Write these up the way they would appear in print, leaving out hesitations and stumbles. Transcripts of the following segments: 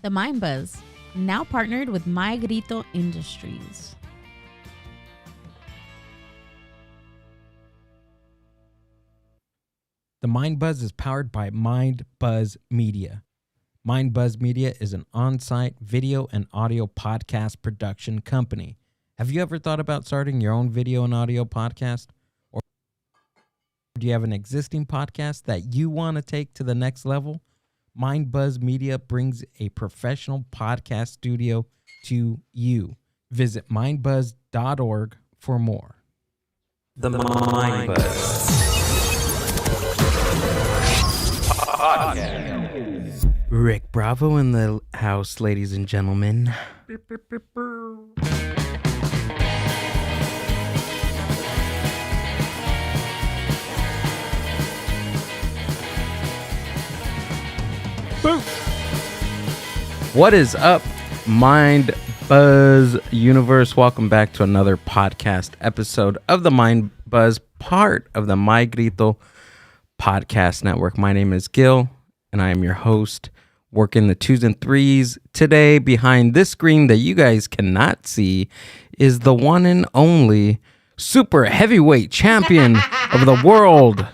The Mind Buzz, now partnered with My Grito Industries. The Mind Buzz is powered by Mind Buzz Media. Mind Buzz Media is an on-site video and audio podcast production company. Have you ever thought about starting your own video and audio podcast? Or do you have an existing podcast that you want to take to the next level? Mind Buzz Media brings a professional podcast studio to you. Visit mindbuzz.org for more. The Mind Buzz Podcast. Rick Bravo in the house, ladies and gentlemen. Boom. What is up, Mind Buzz Universe? Welcome back to another podcast episode of the Mind Buzz, part of the My Grito Podcast Network. My name is Gil, and I am your host, working the 2s and 3s. Today, behind this screen that you guys cannot see, is the one and only super heavyweight champion of the world.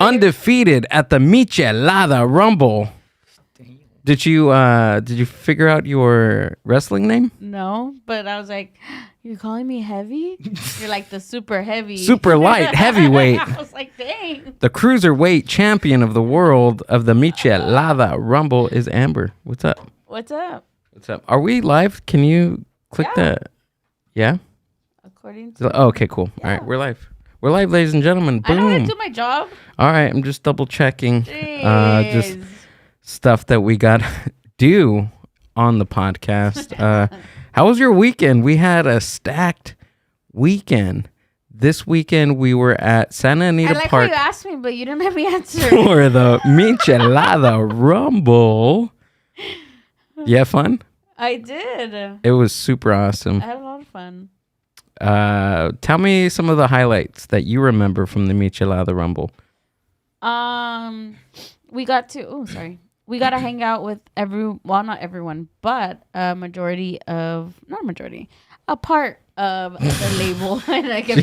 Undefeated at the Michelada Rumble. Did you figure out your wrestling name? No, but I was like, you're calling me heavy? You're like the super heavy. Super light heavyweight. I was like, dang. The cruiserweight champion of the world of the Michelada Rumble is Amber. What's up? What's up? What's up? Are we live? Can you click that? Yeah? According to... Oh, okay, cool. Yeah. All right, we're live. We're live, ladies and gentlemen. Boom. I know how to do my job. All right, I'm just double checking. Just Jeez. stuff that we got do on the podcast. How was your weekend? We had a stacked weekend. This weekend we were at Santa Anita I like Park how you asked me, but you didn't let me answer. for the Michelada Rumble. You had fun? I did. It was super awesome. I had a lot of fun. Tell me some of the highlights that you remember from the Michelada Rumble. We got to hang out with not everyone, but a part of the label. And I kept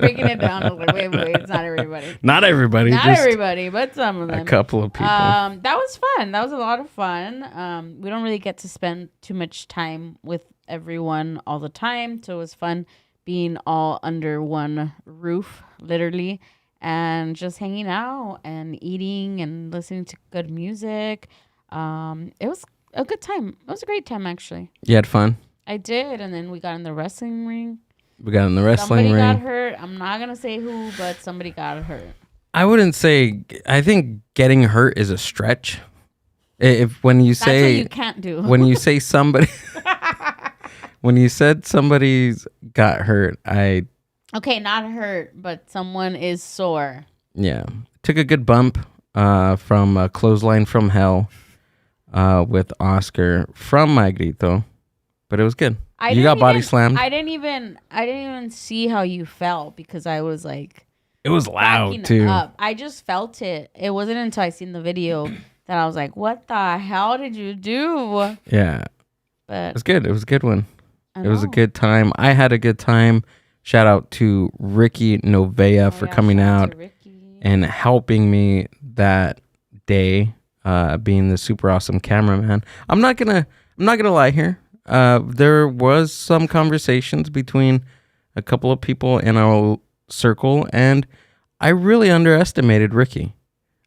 breaking it down. I was like, wait, it's not everybody. Not everybody. Not just everybody, but some of them. a couple of people. That was fun. That was a lot of fun. We don't really get to spend too much time with everyone all the time, so it was fun being all under one roof, literally, and just hanging out and eating and listening to good music. It was a good time. It was a great time, actually. You had fun? I did, and then we got in the wrestling ring. Somebody got hurt. I'm not gonna say who, but somebody got hurt. I think getting hurt is a stretch. When you That's what you can't do. when you say somebody, when you said somebody's got hurt, Okay, not hurt, but someone is sore. took a good bump from a clothesline from hell with Oscar from My Grito, but it was good. You got body slammed. I didn't even see how you felt because I was like, it was loud too. Up. I just felt it. It wasn't until I seen the video that I was like, what the hell did you do? Yeah, but it was good. It was a good one. It was a good time. I had a good time. Shout out to Ricky Novea for coming out and helping me that day, being the super awesome cameraman. I'm not gonna lie here. There was some conversations between a couple of people in our circle, and I really underestimated Ricky.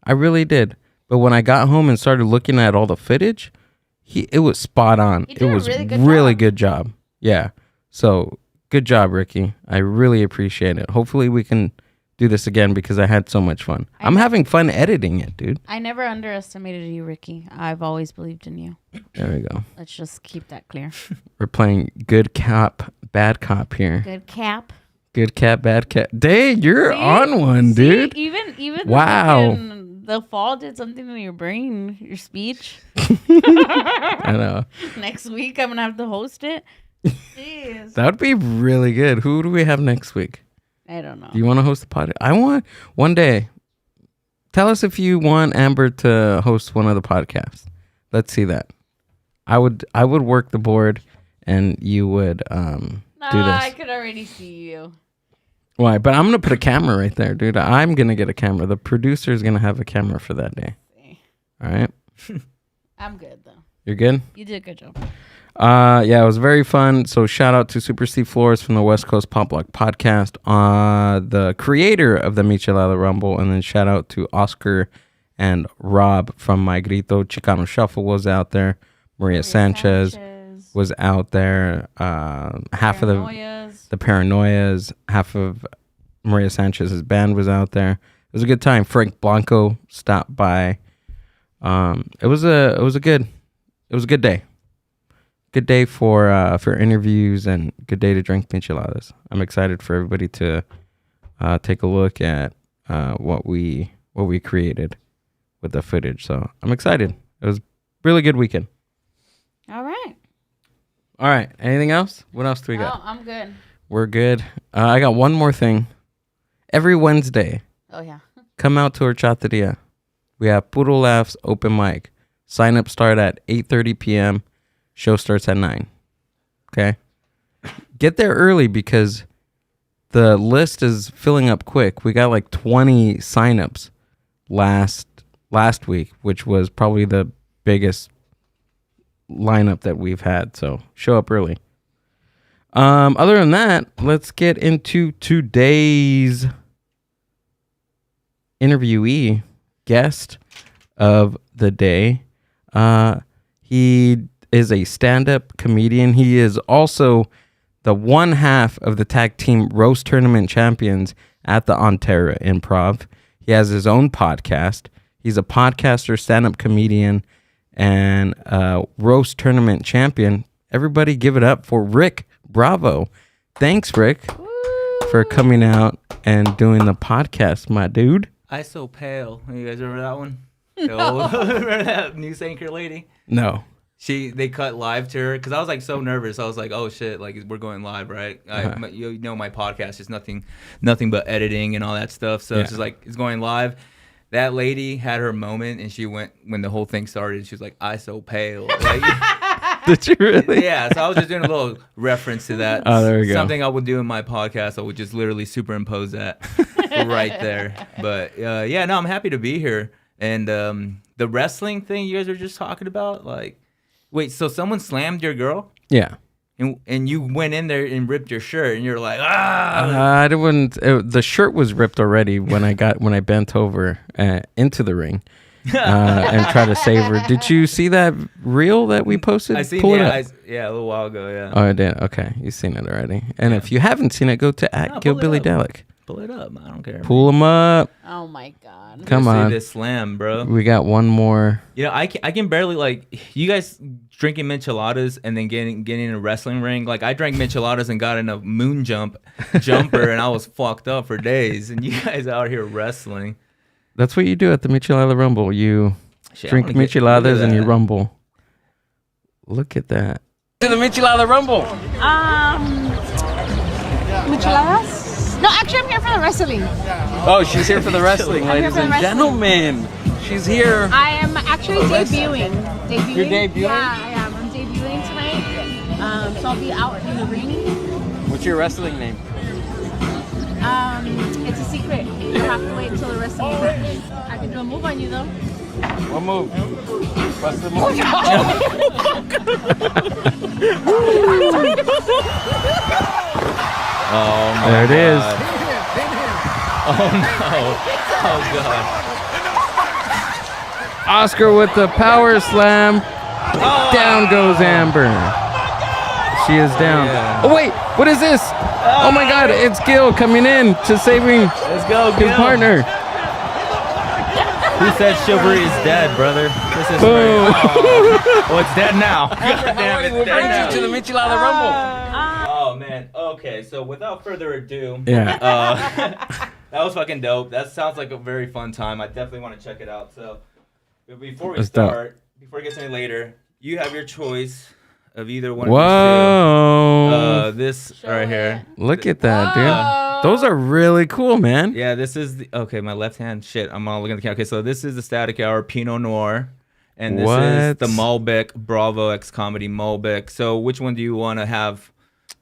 I really did. But when I got home and started looking at all the footage, it was spot on. It was really good job. Yeah. So good job, Ricky. I really appreciate it. Hopefully we can do this again because I had so much fun. I'm having fun editing it, dude. I never underestimated you, Ricky. I've always believed in you. There we go. Let's just keep that clear. We're playing good cop, bad cop here. Good cap. Good cat, bad cat. Dang, you're on one, dude. Even wow. The fall did something to your brain, your speech. I know. Next week, I'm going to have to host it. Jeez. That would be really good. Who do we have next week? I don't know. Do you want to host the podcast? I want one day Tell us if you want Amber to host one of the podcasts. Let's see that. I would work the board, and you would do this. I could already see you. Why? But I'm gonna put a camera right there, dude. I'm gonna get a camera. The producer is gonna have a camera for that day. All right. I'm good though. You're good? You did a good job. Yeah, it was very fun. So shout out to Super Steve Flores from the West Coast Pop Block Podcast, the creator of the Michelada Rumble, and then shout out to Oscar and Rob from My Grito. Chicano Shuffle was out there. Maria Sanchez was out there. Half of the Paranoias, half of Maria Sanchez's band was out there. It was a good time. Frank Blanco stopped by. It was a good day. Good day for interviews and good day to drink micheladas. I'm excited for everybody to take a look at what we created with the footage. So I'm excited. It was a really good weekend. All right. Anything else? What else do we got? Oh, I'm good. We're good. I got one more thing. Every Wednesday. Oh yeah. Come out to Horchateria. We have Puro Laughs open mic. Sign up start at 8:30 p.m. Show starts at 9. Okay? Get there early because the list is filling up quick. We got like 20 signups last week, which was probably the biggest lineup that we've had. So show up early. Other than that, let's get into today's interviewee, guest of the day. He is a stand-up comedian. He is also the one half of the tag team roast tournament champions at the Ontario Improv. He has his own podcast. He's a podcaster, stand-up comedian, and roast tournament champion. Everybody give it up for Rick Bravo. Thanks, Rick, for coming out and doing the podcast, my dude. I So Pale. You guys remember that one? No. Remember that news anchor lady? No. They cut live to her because I was like so nervous. I was like, oh shit, like we're going live, right? You know my podcast is nothing but editing and all that stuff. So it's just like it's going live. That lady had her moment and she went when the whole thing started. She was like, I So Pale. Like, did you really? Yeah. So I was just doing a little reference to that. Oh, there we go. Something I would do in my podcast. I would just literally superimpose that right there. But yeah, no, I'm happy to be here. And the wrestling thing you guys are just talking about, like, wait, so someone slammed your girl? Yeah. And you went in there and ripped your shirt, and you're like, ah! I didn't. The shirt was ripped already when I bent over into the ring and tried to save her. Did you see that reel that we posted? I seen Pull it. up. A little while ago. Yeah. Oh, I did. Okay, you've seen it already. And if you haven't seen it, go to @GilBillyDalek. Pull it up. I don't care. Pull them up. Oh my god. Come on. See this slam, bro. We got one more. You know, I can barely, like, you guys drinking micheladas and then getting in a wrestling ring. Like, I drank micheladas and got in a moon jumper and I was fucked up for days. And you guys out here wrestling. That's what you do at the Michelada Rumble. You drink micheladas and you rumble. Look at that. To the Michelada Rumble. Micheladas? No, actually, I'm here for the wrestling. Oh, she's here for the wrestling, ladies and gentlemen. She's here. I am actually debuting. You're debuting? Yeah, I am. I'm debuting tonight. So I'll be out in the ring. What's your wrestling name? It's a secret. You'll have to wait until the wrestling match. I can do a move on you, though. What move? What's the move? Oh, my there it is. God. Oh, no. Oh, God. Oscar with the power slam. Oh. Down goes Amber. She is down. Yeah. Oh, wait. What is this? Oh, my God. It's Gil coming in to saving Let's go, his Gil. partner. Who said chivalry is dead, brother? This is Boom. Well, it's dead now. God damn, it's dead now. To the Michelada Rumble. Oh, man. Okay, so without further ado, Yeah. that was fucking dope. That sounds like a very fun time. I definitely want to check it out. So, but before we That's start, before it gets any later, you have your choice of either one Whoa. of these two. This right here. Look at that, dude. Those are really cool, man. Yeah, this is okay. My left hand. Shit, I'm all looking at the camera. Okay, so this is the Static Hour Pinot Noir, and this is the Malbec Bravo X Comedy Malbec. So which one do you want to have?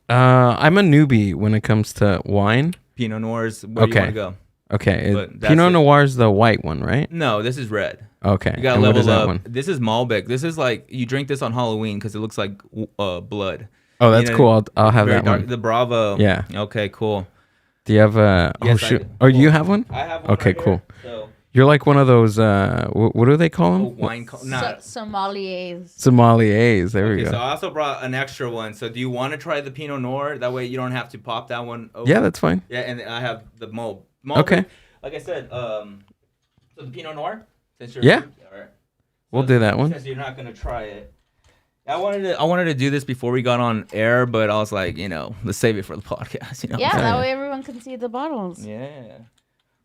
I'm a newbie when it comes to wine. Pinot Noirs. Where do you want to go? Okay, Pinot Noir is the white one, right? No, this is red. Okay, you gotta level up. This is Malbec. This is like you drink this on Halloween because it looks like blood. Oh, that's cool. I'll have that dark, one. The Bravo. Yeah. Okay, cool. Do you have a? Yes, oh shoot! Oh, you have one? I have one. Okay, right cool. Here, so. You're like one of those. What do they call them? Wine. Sommeliers. Sommeliers. There we go. So I also brought an extra one. So do you want to try the Pinot Noir? That way you don't have to pop that one over. Yeah, that's fine. Yeah, and I have the Malbec. Okay. Like I said, so the Pinot Noir. Since you're all right. We'll do that one. Since you're not gonna try it. I wanted to do this before we got on air, but I was like, let's save it for the podcast. Yeah, that way everyone can see the bottles. Yeah.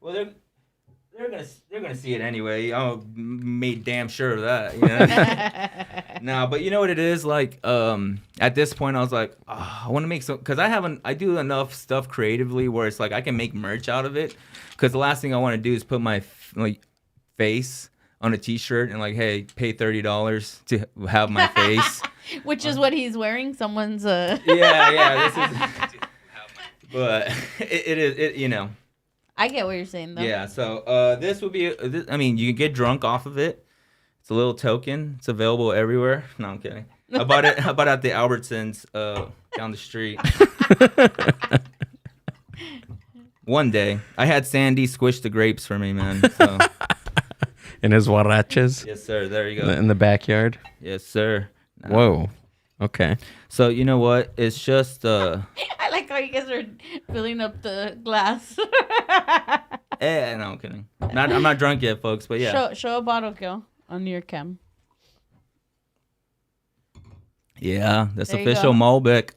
Well, they're gonna see it anyway. I made damn sure of that. No, but you know what it is like. At this point, I was like, I want to make some because I do enough stuff creatively where it's like I can make merch out of it. Because the last thing I want to do is put my face on a T-shirt and like, hey, pay $30 to have my face, which is what he's wearing. Someone's yeah. This is, but it is. I get what you're saying though. Yeah. So this would be. I mean, you can get drunk off of it. It's a little token. It's available everywhere. No, I'm kidding. I bought it at the Albertsons down the street. One day, I had Sandy squish the grapes for me, man. So. In his huaraches? Yes, sir. There you go. In the backyard? Yes, sir. No. Whoa. Okay. So, you know what? It's just... I like how you guys are filling up the glass. No, I'm kidding. I'm not drunk yet, folks, but yeah. Show a bottle, Gil, on your cam. Yeah, that's official Malbec.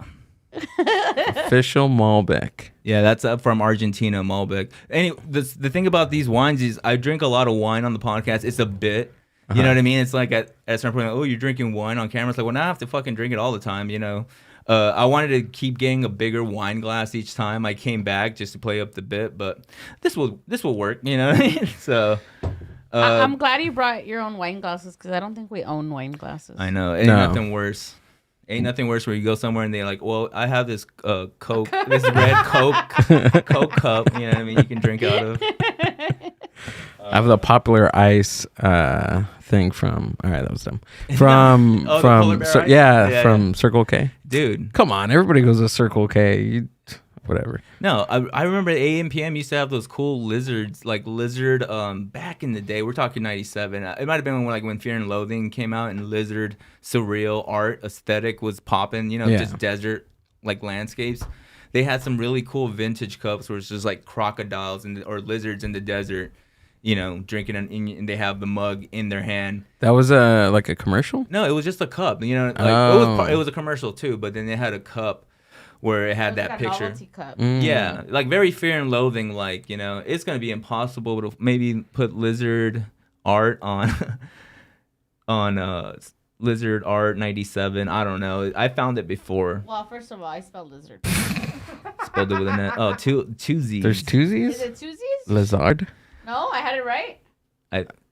Official Malbec. Yeah, that's up from Argentina, Malbec. Anyway, the thing about these wines is I drink a lot of wine on the podcast. It's a bit. You know what I mean? It's like at a certain point, oh, you're drinking wine on camera. It's like, well, now I have to fucking drink it all the time, I wanted to keep getting a bigger wine glass each time I came back just to play up the bit, but this will work, you know what I mean? So... I'm glad you brought your own wine glasses because I don't think we own wine glasses. I know. Ain't nothing worse. Ain't nothing worse where you go somewhere and they're like, well, I have this Coke, this red Coke cup, you know what I mean? You can drink out of. I have the Popular Ice thing from. All right, that was dumb. From from from Circle K. Dude, come on, everybody goes to Circle K. Whatever. No, I remember AM/PM used to have those cool lizards, like lizard. Back in the day, we're talking '97. It might have been when Fear and Loathing came out, and lizard surreal art aesthetic was popping. Just desert like landscapes. They had some really cool vintage cups where it's just like crocodiles or lizards in the desert. Drinking and they have the mug in their hand. That was like a commercial? No, it was just a cup. It was a commercial too, but then they had a cup where it had that picture. Novelty cup. Yeah, like very Fear and Loathing. Like it's gonna be impossible to maybe put lizard art on lizard art 97. I don't know. I found it before. Well, first of all, I spelled lizard. Spelled it with an N. Oh, two Z's. There's two Z's. Is it two Z's? Lizard. No, I had it right.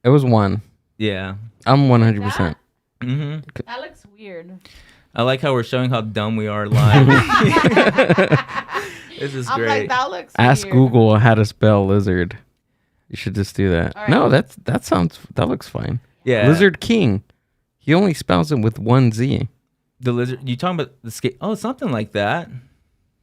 It was one. Yeah. I'm 100%. Mm-hmm. That looks weird. I like how we're showing how dumb we are live. This is great. Like, that looks Ask weird. Google how to spell lizard. You should just do that. Right. No, that looks fine. Yeah. Lizard King. He only spells it with one Z. The lizard. You talking about the skate? Oh, something like that.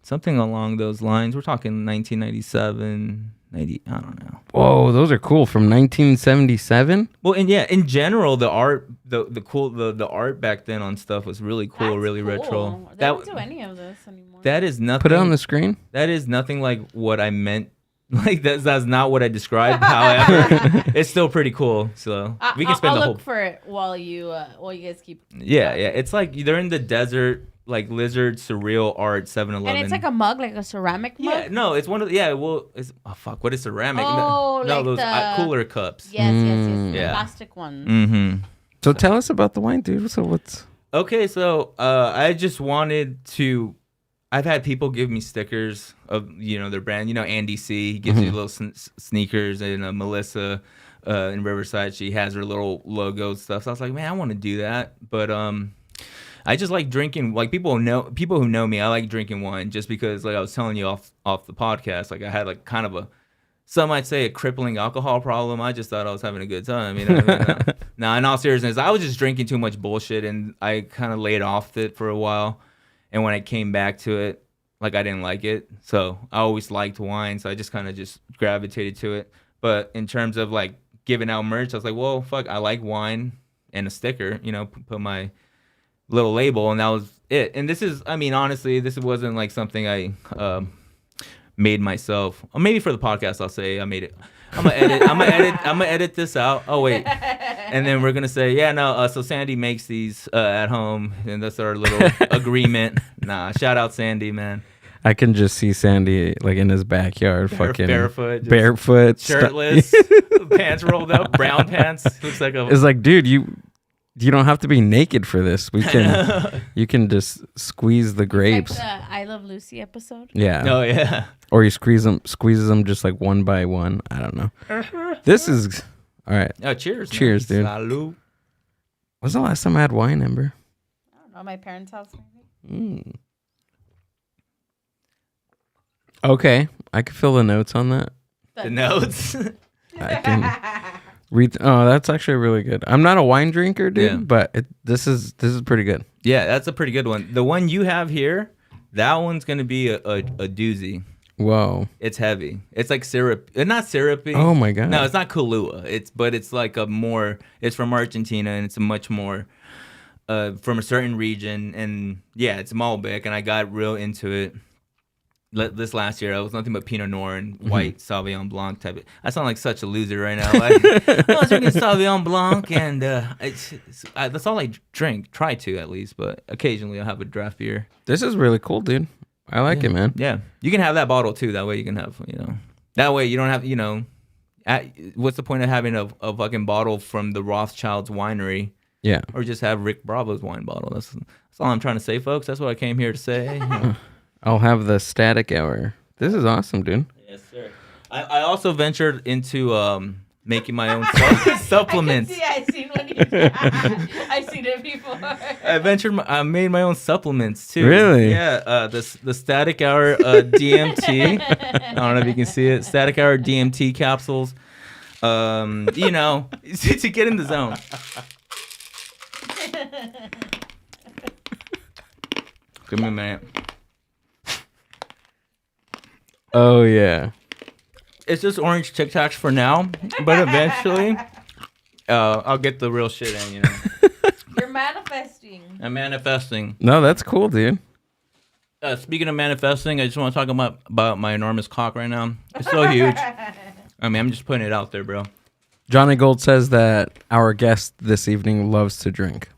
Something along those lines. We're talking 1997. 90, I don't know. Whoa, those are cool from 1977. Well, and yeah, in general, the art, the art back then on stuff was really cool, That's really cool. retro. They don't do any of this anymore. That is nothing. Put it on the screen. That is nothing like what I meant. Like that's not what I described. However, it's still pretty cool. So we can spend I'll the whole. look for it while you guys keep. Yeah. It's like they're in the desert. Like lizard surreal art 7-Eleven. And it's like a mug, like a ceramic mug? Yeah, no, it's one of what is ceramic? Oh, no, like those the cooler cups. Yes. Yeah. The plastic ones. Mm-hmm. So tell us about the wine, dude. So what's... Okay, so I just wanted to I've had people give me stickers of their brand. Andy C. He gives you little sneakers, and Melissa in Riverside, she has her little logo stuff. So I was like, man, I want to do that, but I just like drinking. Like people who know me, I like drinking wine just because, like I was telling you off the podcast, like I had like kind of some might say a crippling alcohol problem. I just thought I was having a good time. No, in all seriousness, I was just drinking too much bullshit, and I kind of laid off it for a while. And when I came back to it, like I didn't like it. So I always liked wine, so I just kind of just gravitated to it. But in terms of like giving out merch, I was like, well, fuck, I like wine and a sticker. Put my little label, and that was it. And this is, I mean, honestly, this wasn't like something I made myself. Or maybe for the podcast, I'll say I made it. I'm gonna edit this out. Oh wait, and then we're gonna say, yeah, no. So Sandy makes these at home, and that's our little agreement. Nah, shout out Sandy, man. I can just see Sandy like in his backyard, fucking barefoot, shirtless, pants rolled up, brown pants. Looks like It's like, dude, you don't have to be naked for this. You can just squeeze the grapes. Like the I Love Lucy episode. Yeah. Oh yeah. Or he squeezes them just like one by one. I don't know. This is all right. Oh, cheers. Cheers, dude. Salud. When's the last time I had wine, Ember? I don't know. My parents' house, maybe. Okay, I can fill the notes on that. The notes. I can read. Oh, that's actually really good. I'm not a wine drinker, dude, but this is pretty good. Yeah, that's a pretty good one. The one you have here, that one's gonna be a doozy. Whoa. It's heavy. It's like syrup. It's not syrupy. Oh my god. No, it's not Kahlua. It's like it's from Argentina, and it's a much more from a certain region, and yeah, it's Malbec, and I got real into it. This last year, I was nothing but Pinot Noir and white Sauvignon Blanc type. I sound like such a loser right now. I was drinking Sauvignon Blanc, and that's all I drink. Try to, at least, but occasionally I'll have a draft beer. This is really cool, dude. I like it, man. Yeah, you can have that bottle too. That way you can have, that way you don't have, what's the point of having a fucking bottle from the Rothschild's winery? Yeah. Or just have Rick Bravo's wine bottle. That's all I'm trying to say, folks. That's what I came here to say. I'll have the static hour. This is awesome, dude. Yes, sir. I also ventured into making my own supplements. I've seen it before. I made my own supplements too. Really? Yeah. The Static Hour DMT. I don't know if you can see it. Static Hour DMT capsules. To get in the zone. Give me a minute. Oh yeah. It's just orange Tic Tacs for now, but eventually, I'll get the real shit in. You're manifesting. I'm manifesting. No, that's cool, dude. Speaking of manifesting, I just want to talk about my enormous cock right now. It's so huge. I mean, I'm just putting it out there, bro. Johnny Gold says that our guest this evening loves to drink.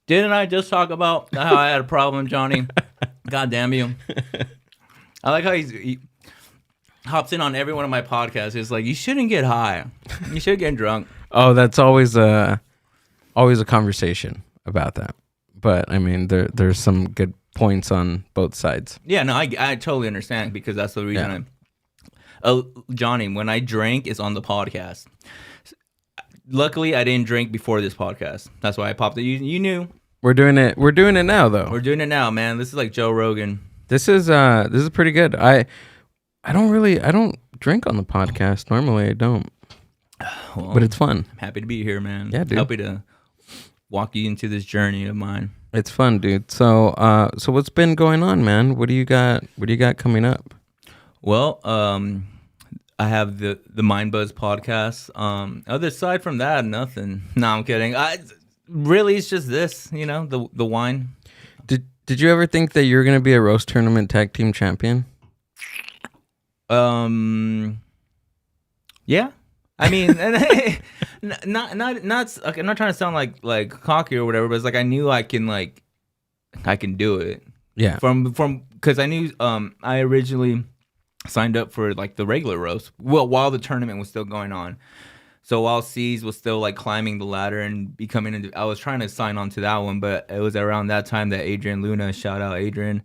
Didn't I just talk about how I had a problem, Johnny? God damn you. I like how he hops in on every one of my podcasts. It's like, you shouldn't get high. You should get drunk. Oh, that's always a conversation about that. But I mean, there's some good points on both sides. Yeah, no, I totally understand, because that's the reason Johnny, when I drink, it's on the podcast. Luckily, I didn't drink before this podcast. That's why I popped it. You knew. We're doing it now, though. We're doing it now, man. This is like Joe Rogan. This is pretty good. I don't drink on the podcast. Normally I don't. Well, but it's fun. I'm happy to be here, man. Yeah, dude. Happy to walk you into this journey of mine. It's fun, dude. So what's been going on, man? What do you got coming up? Well, I have the Mind Buzz podcast. Other aside from that, nothing. No, I'm kidding. Really, it's just this, the wine. Did you ever think that you were gonna be a roast tournament tag team champion? Yeah. I mean, not. I'm not trying to sound like cocky or whatever, but it's like I knew I can do it. Yeah. From because I knew I originally signed up for like the regular roast. Well, while the tournament was still going on. So while C's was still like climbing the ladder and becoming, I was trying to sign on to that one, but it was around that time that Adrian Luna, shout out Adrian,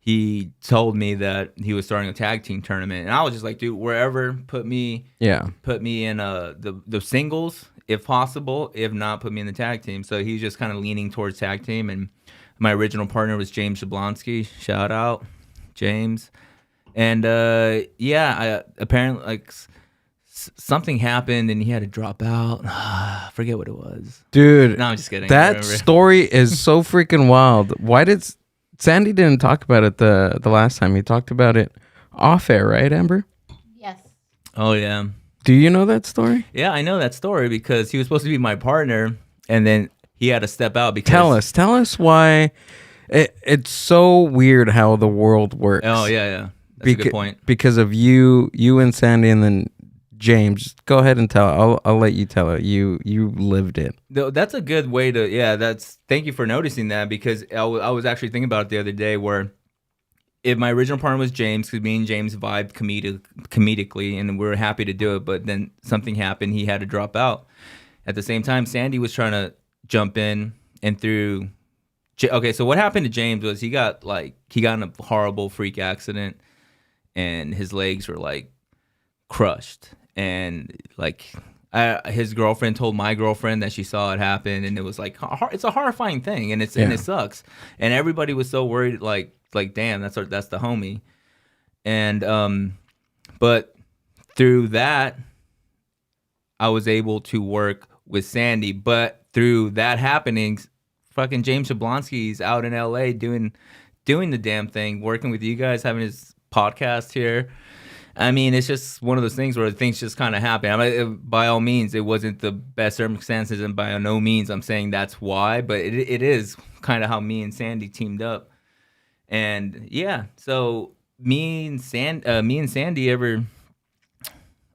he told me that he was starting a tag team tournament, and I was just like, dude, wherever, put me in the singles if possible. If not, put me in the tag team. So he's just kind of leaning towards tag team, and my original partner was James Jablonski. Shout out, James. And apparently like something happened and he had to drop out. I forget what it was. Dude, no, I'm just kidding. That story is so freaking wild. Why did Sandy didn't talk about it the last time? He talked about it off air, right, Amber? Yes. Oh yeah. Do you know that story? Yeah, I know that story because he was supposed to be my partner, and then he had to step out because... Tell us why. It's so weird how the world works. Oh yeah. That's a good point. Because of you and Sandy, and then James. Go ahead and tell. I'll let you tell it. You lived it. That's a good way to. Yeah, thank you for noticing that, because I was actually thinking about it the other day, where if my original partner was James, because me and James vibed comedically, and we were happy to do it, but then something happened, he had to drop out. At the same time, Sandy was trying to jump in and through. Okay, so what happened to James was he got in a horrible freak accident, and his legs were like crushed, and like his girlfriend told my girlfriend that she saw it happen, and it was like it's a horrifying thing, and and it sucks, and everybody was so worried, like damn, that's the homie, and but through that I was able to work with Sandy, but through that happening, fucking James Jablonski's out in LA doing the damn thing, working with you guys, having his podcast here. I mean, it's just one of those things where things just kind of happen. I mean, by all means, it wasn't the best circumstances, and by no means I'm saying that's why, but it is kind of how me and Sandy teamed up. And yeah, so me and Sandy ever...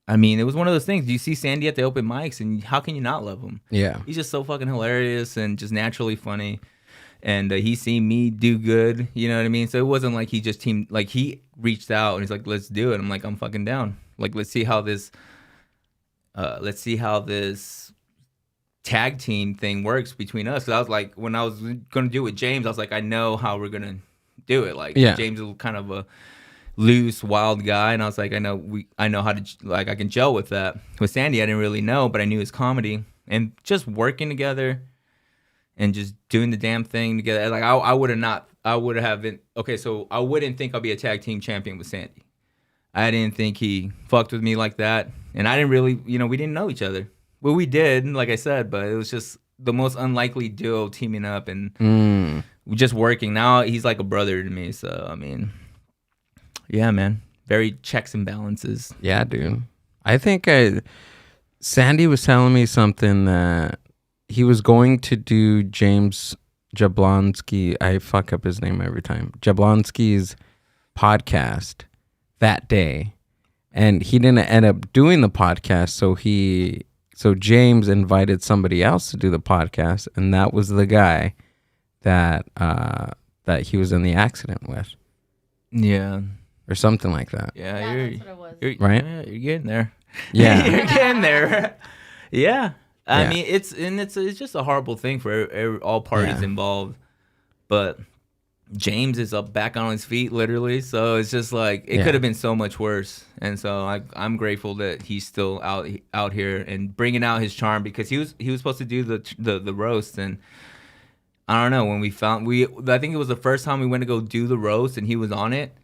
I mean, it was one of those things. You see Sandy at the open mics, and how can you not love him? Yeah. He's just so fucking hilarious and just naturally funny. And he's seen me do good, you know what I mean? So it wasn't like he just teamed, like he reached out and he's like, let's do it. I'm like, I'm fucking down. Like, let's see how this tag team thing works between us. Cause I was like, when I was going to do it with James, I was like, I know how we're going to do it. Like James is kind of a loose, wild guy. And I was like, I know how to, like, I can gel with that. With Sandy, I didn't really know, but I knew his comedy, and just working together and just doing the damn thing together. Like I wouldn't think I'll be a tag team champion with Sandy. I didn't think he fucked with me like that. And I didn't really, we didn't know each other. Well, we did, like I said, but it was just the most unlikely duo teaming up and just working. Now he's like a brother to me. So, I mean, yeah, man, very checks and balances. Yeah, dude. I think Sandy was telling me something that he was going to do James Jablonski. I fuck up his name every time. Jablonski's podcast that day, and he didn't end up doing the podcast. So James invited somebody else to do the podcast, and that was the guy that he was in the accident with. Yeah, or something like that. Yeah, that's what it was. Right? Yeah, you're getting there. Yeah, you're getting there. Yeah. I mean, it's just a horrible thing for all parties involved, but James is back on his feet, literally. So it's just like it could have been so much worse, and so I'm grateful that he's still out here and bringing out his charm, because he was supposed to do the roast, and I don't know, when I think it was the first time we went to go do the roast, and he was on it,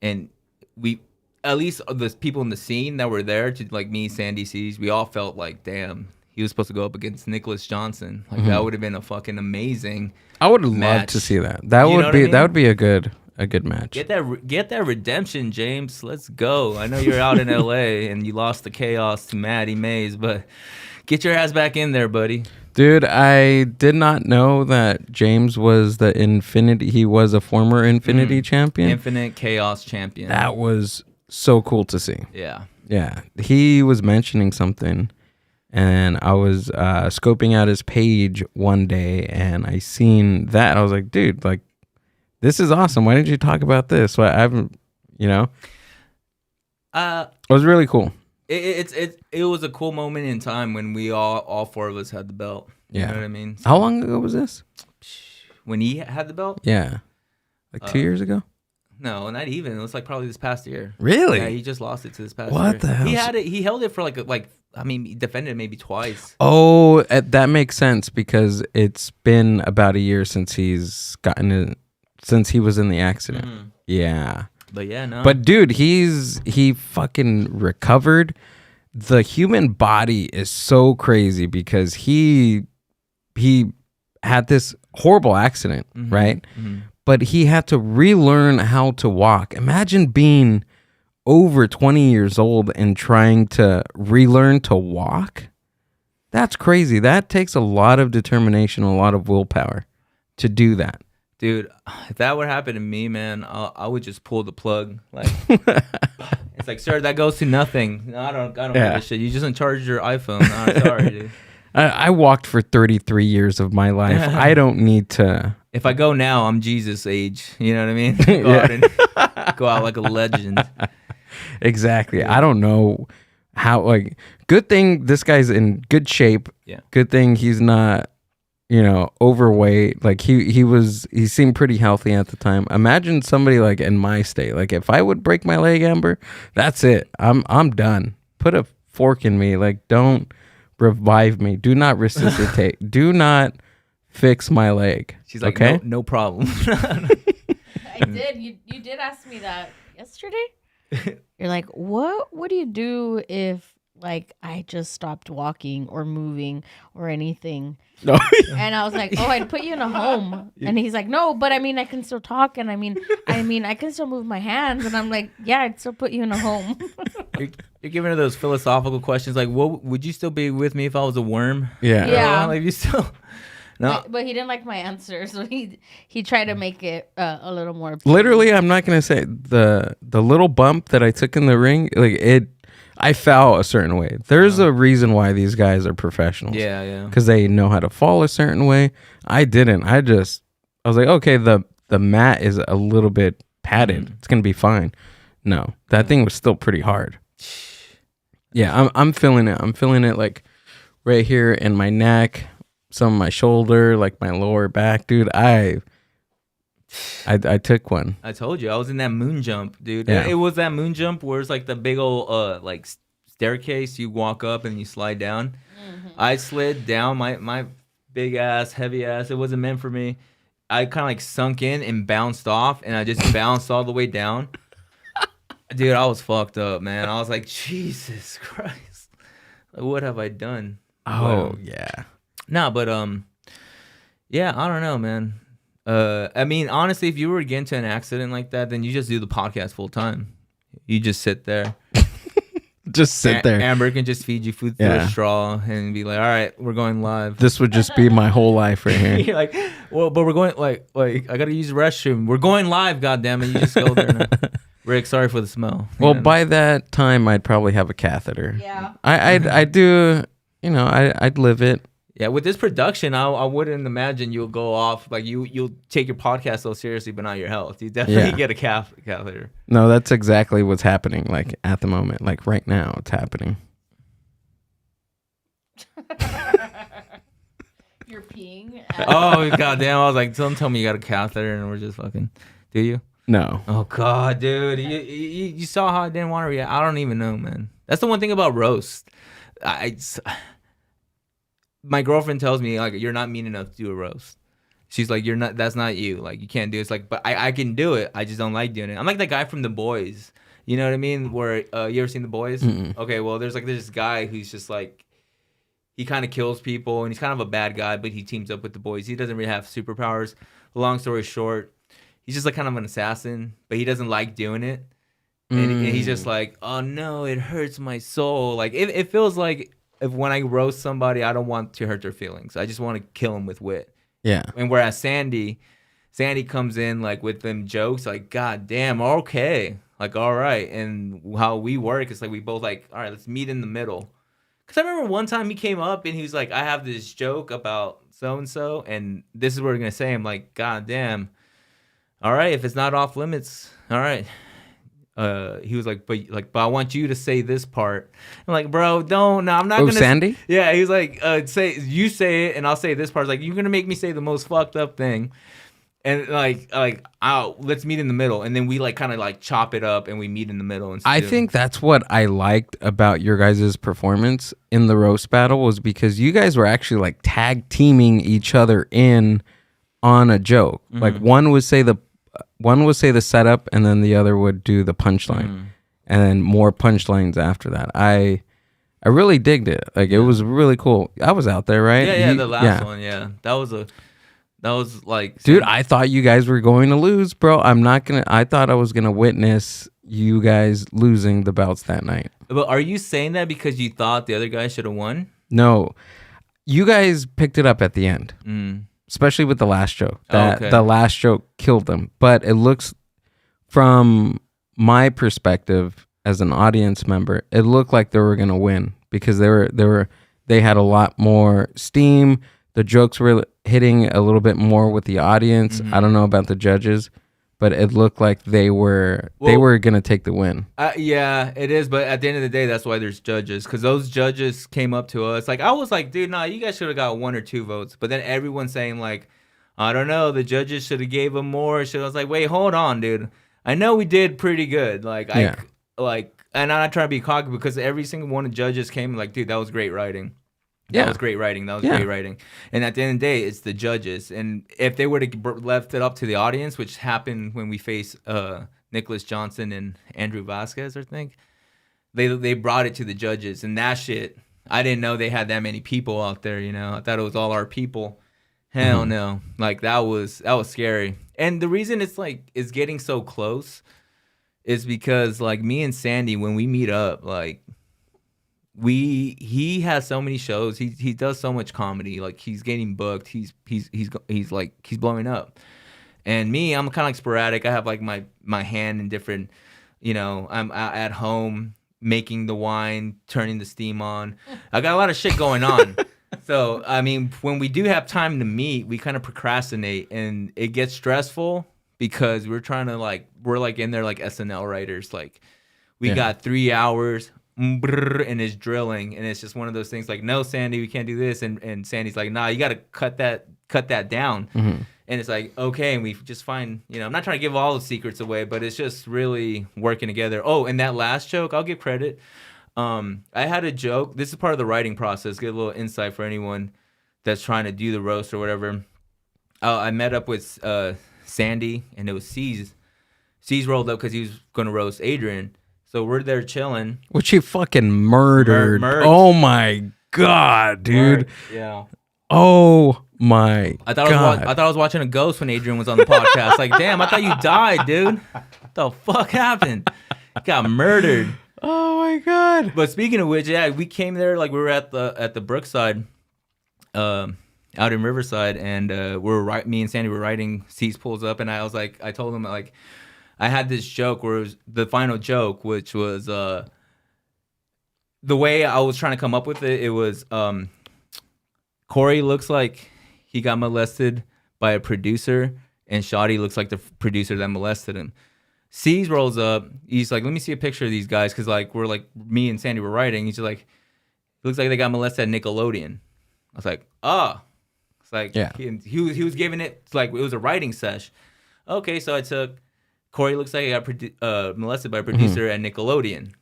and we, at least the people in the scene that were there, to like me, Sandy C's, we all felt like, damn. He was supposed to go up against Nicholas Johnson. Like that would have been a fucking amazing. I would have loved to see that. That would be a good match. Get that redemption, James. Let's go. I know you're out in LA and you lost the chaos to Maddie Mays, but get your ass back in there, buddy. Dude, I did not know that James was he was a former Infinity champion. Infinite Chaos champion. That was so cool to see. Yeah. Yeah. He was mentioning something, and I was scoping out his page one day, and I seen that. I was like, dude, like, this is awesome. Why didn't you talk about this? Well, I haven't, it was really cool. It was a cool moment in time when we all four of us had the belt. You know what I mean? So, how long ago was this? When he had the belt? Yeah. Like 2 years ago? No, not even. It was like probably this past year. Really? Yeah, he just lost it to this past year. What the hell? He had it. He held it for he defended it maybe twice. Oh, that makes sense because it's been about a year since since he was in the accident. Mm-hmm. Yeah. But yeah, no. But dude, he fucking recovered. The human body is so crazy because he had this horrible accident, right? Mm-hmm. But he had to relearn how to walk. Imagine being over 20 years old and trying to relearn to walk. That's crazy. That takes a lot of determination, a lot of willpower to do that. Dude, if that would happen to me, man, I would just pull the plug. Like, it's like, sir, that goes to nothing. No, I don't give a shit. You just in charge of your iPhone. No, I'm sorry, dude. I walked for 33 years of my life. I don't need to. If I go now, I'm Jesus age. You know what I mean? Go out like a legend. Exactly. I don't know how. Like, good thing this guy's in good shape. Yeah. Good thing he's not, overweight. Like he seemed pretty healthy at the time. Imagine somebody like in my state. Like if I would break my leg, Amber, that's it. I'm done. Put a fork in me. Like don't revive me. Do not resuscitate. Do not fix my leg. She's like, okay? No problem. I did. You did ask me that yesterday. You're like, what do you do if like I just stopped walking or moving or anything? No. And I was like, I'd put you in a home. And he's like, no, but I mean I can still talk and I mean I can still move my hands. And I'm like, yeah, I'd still put you in a home. You're giving her those philosophical questions like, what would you still be with me if I was a worm? Yeah. Like you still. No. But he didn't like my answer, so he tried to make it a little more appealing. Literally, I'm not gonna say the little bump that I took in the ring. Like it, I fell a certain way. There's a reason why these guys are professionals. Yeah. Because they know how to fall a certain way. I didn't. I was like, okay, the mat is a little bit padded. It's gonna be fine. No, that thing was still pretty hard. Yeah, I'm feeling it. I'm feeling it like right here in my neck. Some of my shoulder, like my lower back, dude. I took one. I told you I was in that moon jump, dude. Yeah. It was that moon jump where it's like the big old like staircase. You walk up and you slide down. Mm-hmm. I slid down. My big ass, heavy ass. It wasn't meant for me. I kind of like sunk in and bounced off, and I just bounced all the way down. Dude, I was fucked up, man. I was like, Jesus Christ, like, what have I done? Oh yeah. No, but yeah, I don't know, man. I mean, honestly, if you were to get into an accident like that, then you just do the podcast full time. You just sit there. Just sit there. Amber can just feed you food through a straw and be like, all right, we're going live. This would just be my whole life right here. You're like, well, but we're going like I gotta use the restroom. We're going live, goddammit. You just go there now. Rick, sorry for the smell. Well, by that time, I'd probably have a catheter. Yeah. I'd do, I'd live it. Yeah, with this production, I wouldn't imagine you'll go off like you'll take your podcast so seriously, but not your health. You definitely get a catheter. No, that's exactly what's happening. Like at the moment, like right now, it's happening. You're peeing. Oh goddamn! I was like, don't tell me you got a catheter, and we're just fucking. Do you? No. Oh god, dude, you saw how I didn't want to react. I don't even know, man. That's the one thing about roast. My girlfriend tells me like you're not mean enough to do a roast. She's like, you're not. That's not you. Like you can't do it. It's like, but I can do it. I just don't like doing it. I'm like that guy from The Boys. You know what I mean? Where you ever seen The Boys? Mm-mm. Okay, well there's this guy who's just like he kind of kills people and he's kind of a bad guy, but he teams up with the boys. He doesn't really have superpowers. Long story short, he's just like kind of an assassin, but he doesn't like doing it. And he's just like, oh no, it hurts my soul. Like it feels like. If when I roast somebody, I don't want to hurt their feelings. I just want to kill them with wit. Yeah. And whereas Sandy comes in like with them jokes, like, God damn, okay. Like, all right. And how we work, it's like we both like, all right, let's meet in the middle. Because I remember one time he came up and he was like, I have this joke about so-and-so, and this is what we're going to say. I'm like, God damn. All right, if it's not off limits, all right. He was like, but I want you to say this part. I'm like, bro, don't. No, I'm not gonna. Sandy? Yeah, he was like, say it, and I'll say this part. Like, you're gonna make me say the most fucked up thing. And let's meet in the middle, and then we like kind of like chop it up, and we meet in the middle. And I think that's what I liked about your guys' performance in the roast battle was because you guys were actually like tag teaming each other in on a joke. Mm-hmm. Like one would say the setup, and then the other would do the punchline, and then more punchlines after that. I really digged it. Like it was really cool. I was out there, right? Yeah, the last one. Yeah, that was like, dude, I thought you guys were going to lose, bro. I thought I was gonna witness you guys losing the belts that night. But are you saying that because you thought the other guy should have won? No, you guys picked it up at the end, especially with the last joke. The last joke killed them. But it looks, from my perspective as an audience member, it looked like they were gonna win because they had a lot more steam. The jokes were hitting a little bit more with the audience. I don't know about the judges, but it looked like they were gonna take the win. Yeah, it is. But at the end of the day, that's why there's judges, because those judges came up to us. Like I was like, dude, nah, you guys should have got 1 or 2 votes. But then everyone's saying like, I don't know, the judges should have gave them more. I was like, wait, hold on, dude. I know we did pretty good. And I'm not trying to be cocky because every single one of the judges came like, dude, that was great writing. That was great writing. Great writing. And at the end of the day, it's the judges. And if they were to left it up to the audience, which happened when we faced Nicholas Johnson and Andrew Vasquez, I think, they brought it to the judges. And that shit, I didn't know they had that many people out there. You know, I thought it was all our people. Hell no! Like that was scary. And the reason it's getting so close is because like me and Sandy, when we meet up, like. He has so many shows. He does so much comedy. Like he's getting booked. He's blowing up. And me, I'm kind of like sporadic. I have like my hand in different, I'm at home making the wine, turning the steam on. I got a lot of shit going on. So I mean, when we do have time to meet, we kind of procrastinate, and it gets stressful because we're in there like SNL writers. Like we got 3 hours. And it's drilling, and it's just one of those things like, no, Sandy, we can't do this, and Sandy's like, nah, you got to cut that down. And it's like, okay, and we just find, I'm not trying to give all the secrets away, but it's just really working together. Oh, and that last joke, I'll give credit. I had a joke. This is part of the writing process. Get a little insight for anyone that's trying to do the roast or whatever. I met up with Sandy, and it was C's. C's rolled up because he was going to roast Adrian. So we're there chilling. Which he fucking murdered. Oh my God, dude. Yeah. Oh my God. I thought I was watching a ghost when Adrian was on the podcast. Like, damn, I thought you died, dude. What the fuck happened? Got murdered. Oh my God. But speaking of which, yeah, we came there like we were at the Brookside, out in Riverside, and me and Sandy were writing. Cease pulls up, and I told him like. I had this joke where it was the final joke, which was the way I was trying to come up with it. It was Corey looks like he got molested by a producer, and Shotty looks like the producer that molested him. C's rolls up. He's like, let me see a picture of these guys, because like we're like me and Sandy were writing. He's just like, it looks like they got molested at Nickelodeon. I was like, oh. It's like he was giving it like it was a writing sesh. Okay, so I took. Corey looks like he got molested by a producer at Nickelodeon.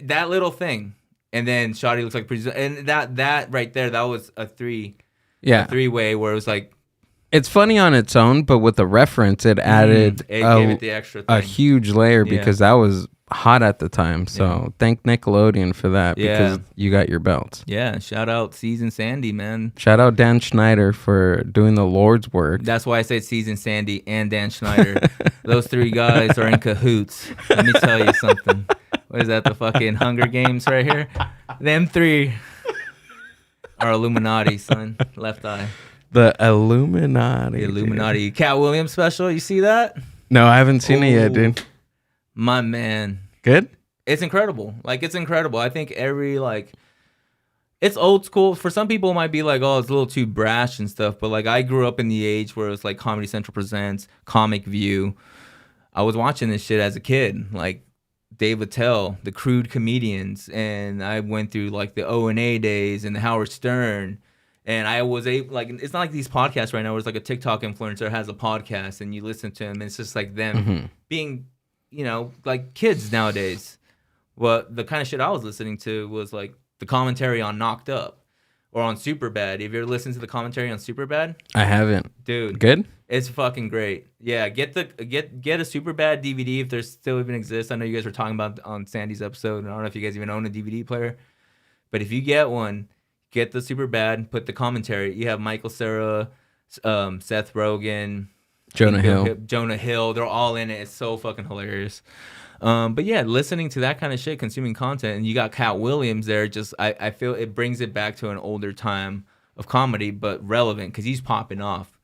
That little thing. And then Shotty looks like a producer. And that right there, that was a three-way where it was like... It's funny on its own, but with the reference, it added gave it the extra thing. A huge layer because that was hot at the time. So thank Nickelodeon for that because you got your belts. Yeah, shout out Season Sandy, man. Shout out Dan Schneider for doing the Lord's work. That's why I said Season Sandy and Dan Schneider. Those 3 guys are in cahoots. Let me tell you something. What is that, the fucking Hunger Games right here? Them 3 are Illuminati, son. Left eye. The Illuminati. The Illuminati. Dude. Cat Williams special, you see that? No, I haven't seen it yet, dude. My man. Good? It's incredible. Like, it's incredible. I think it's old school. For some people, it might be like, oh, it's a little too brash and stuff. But, like, I grew up in the age where it was like Comedy Central Presents, Comic View. I was watching this shit as a kid. Like, Dave Attell, the crude comedians. And I went through, like, the O&A days and the Howard Stern. And I was able, like, it's not like these podcasts right now where it's like a TikTok influencer has a podcast and you listen to him. And it's just like them being, like kids nowadays. Well, the kind of shit I was listening to was like the commentary on Knocked Up or on Superbad. Have you ever listened to the commentary on Superbad? I haven't. Dude. Good? It's fucking great. Yeah, get a Superbad DVD if there still even exists. I know you guys were talking about on Sandy's episode. I don't know if you guys even own a DVD player. But if you get one, get the Superbad, put the commentary. You have Michael Cera, Seth Rogen, Jonah Hill. They're all in it. It's so fucking hilarious. But yeah, listening to that kind of shit, consuming content, and you got Cat Williams there. Just I feel it brings it back to an older time of comedy, but relevant because he's popping off.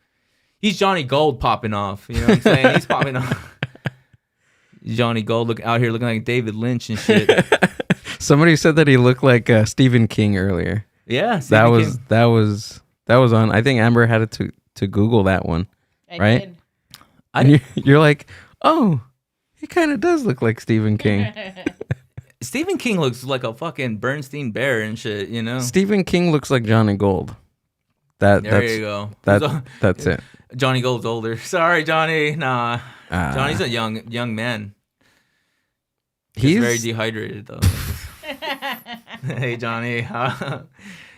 He's Johnny Gold popping off. You know what I'm saying? He's popping off. Johnny Gold out here looking like David Lynch and shit. Somebody said that he looked like Stephen King earlier. Yeah, that was on. I think Amber had it to Google that one, right? And you're like, oh, he kind of does look like Stephen King. Stephen King looks like a fucking Bernstein Bear and shit, you know. Stephen King looks like Johnny Gold. There you go. That's it. Johnny Gold's older. Sorry, Johnny. Nah, Johnny's a young man. He's very dehydrated though. Hey, Johnny. Am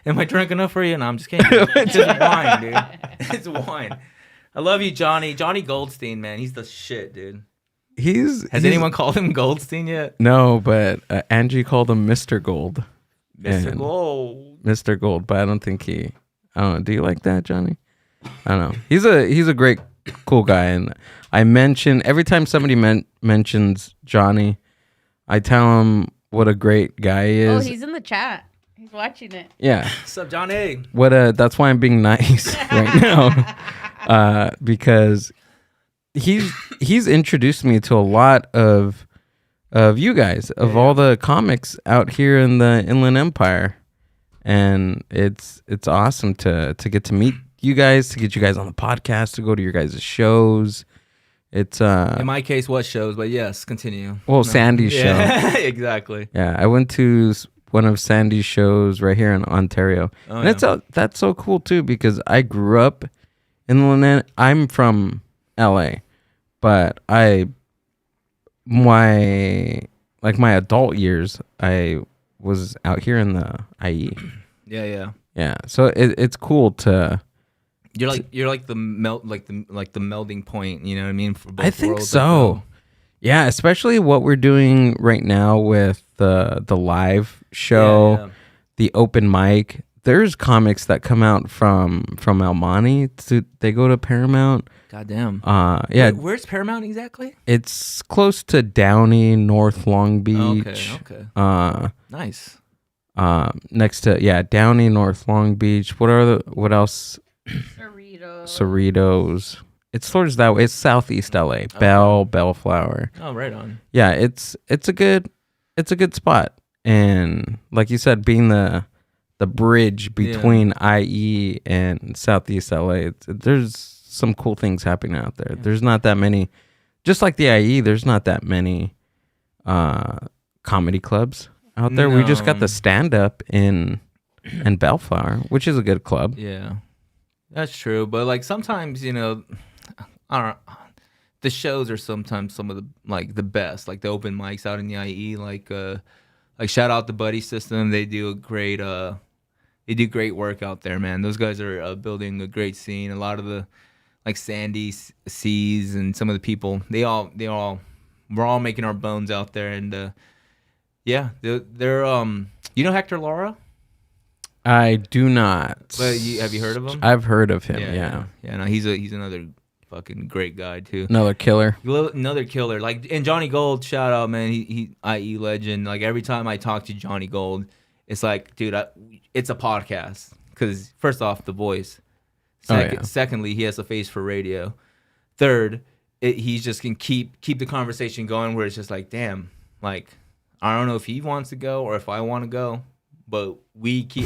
I drunk enough for you? No, I'm just kidding. It's just wine, dude. It's wine. I love you, Johnny. Johnny Goldstein, man. He's the shit, dude. Has anyone called him Goldstein yet? No, but Angie called him Mr. Gold. Mr. Gold. Mr. Gold, but I don't think I don't know. Do you like that, Johnny? I don't know. He's a great, cool guy, and I mention every time somebody mentions Johnny, I tell him what a great guy he is. Oh, he's in the chat. He's watching it. Yeah. What's up, Johnny? That's why I'm being nice right now, because he's introduced me to a lot of you guys, of all the comics out here in the Inland Empire, and it's awesome to get to meet you guys, to get you guys on the podcast, to go to your guys' shows. It's in my case, what shows? But yes, continue. Well, Sandy's show. Exactly. Yeah, I went to one of Sandy's shows right here in Ontario, and that's so cool too, because I grew up in Lynette. I'm from LA, but my adult years, I was out here in the IE. Yeah. So it's cool to. You're like the melding point. You know what I mean? For both I think worlds, so. Yeah, especially what we're doing right now with the live show, the open mic. There's comics that come out from El Monte. They go to Paramount. Goddamn. Yeah. Where's Paramount exactly? It's close to Downey, North Long Beach. Okay. Nice. Next to Downey, North Long Beach. What else? Cerritos. It's towards that way. It's Southeast LA. Bellflower. Oh, right on. Yeah, it's a good spot. And like you said, being the bridge between IE and Southeast LA, there's some cool things happening out there. Yeah. There's not that many, just like the IE, there's not that many comedy clubs out there. No. We just got the stand up in Bellflower, which is a good club. Yeah. That's true, but like sometimes, I don't know, the shows are sometimes some of the best, like the open mics out in the IE, like shout out the Buddy System. They do great work out there, man. Those guys are building a great scene. A lot of the like Sandy C's and some of the people, we're all making our bones out there, and they're you know Hector Lara? I do not. But have you heard of him? I've heard of him. Yeah. No, he's another fucking great guy too. Another killer. Like, and Johnny Gold, shout out, man. He IE legend. Like every time I talk to Johnny Gold, it's like, dude, it's a podcast. Because first off, the voice. Secondly, he has a face for radio. Third, he just can keep the conversation going. Where it's just like, damn, like I don't know if he wants to go or if I want to go. But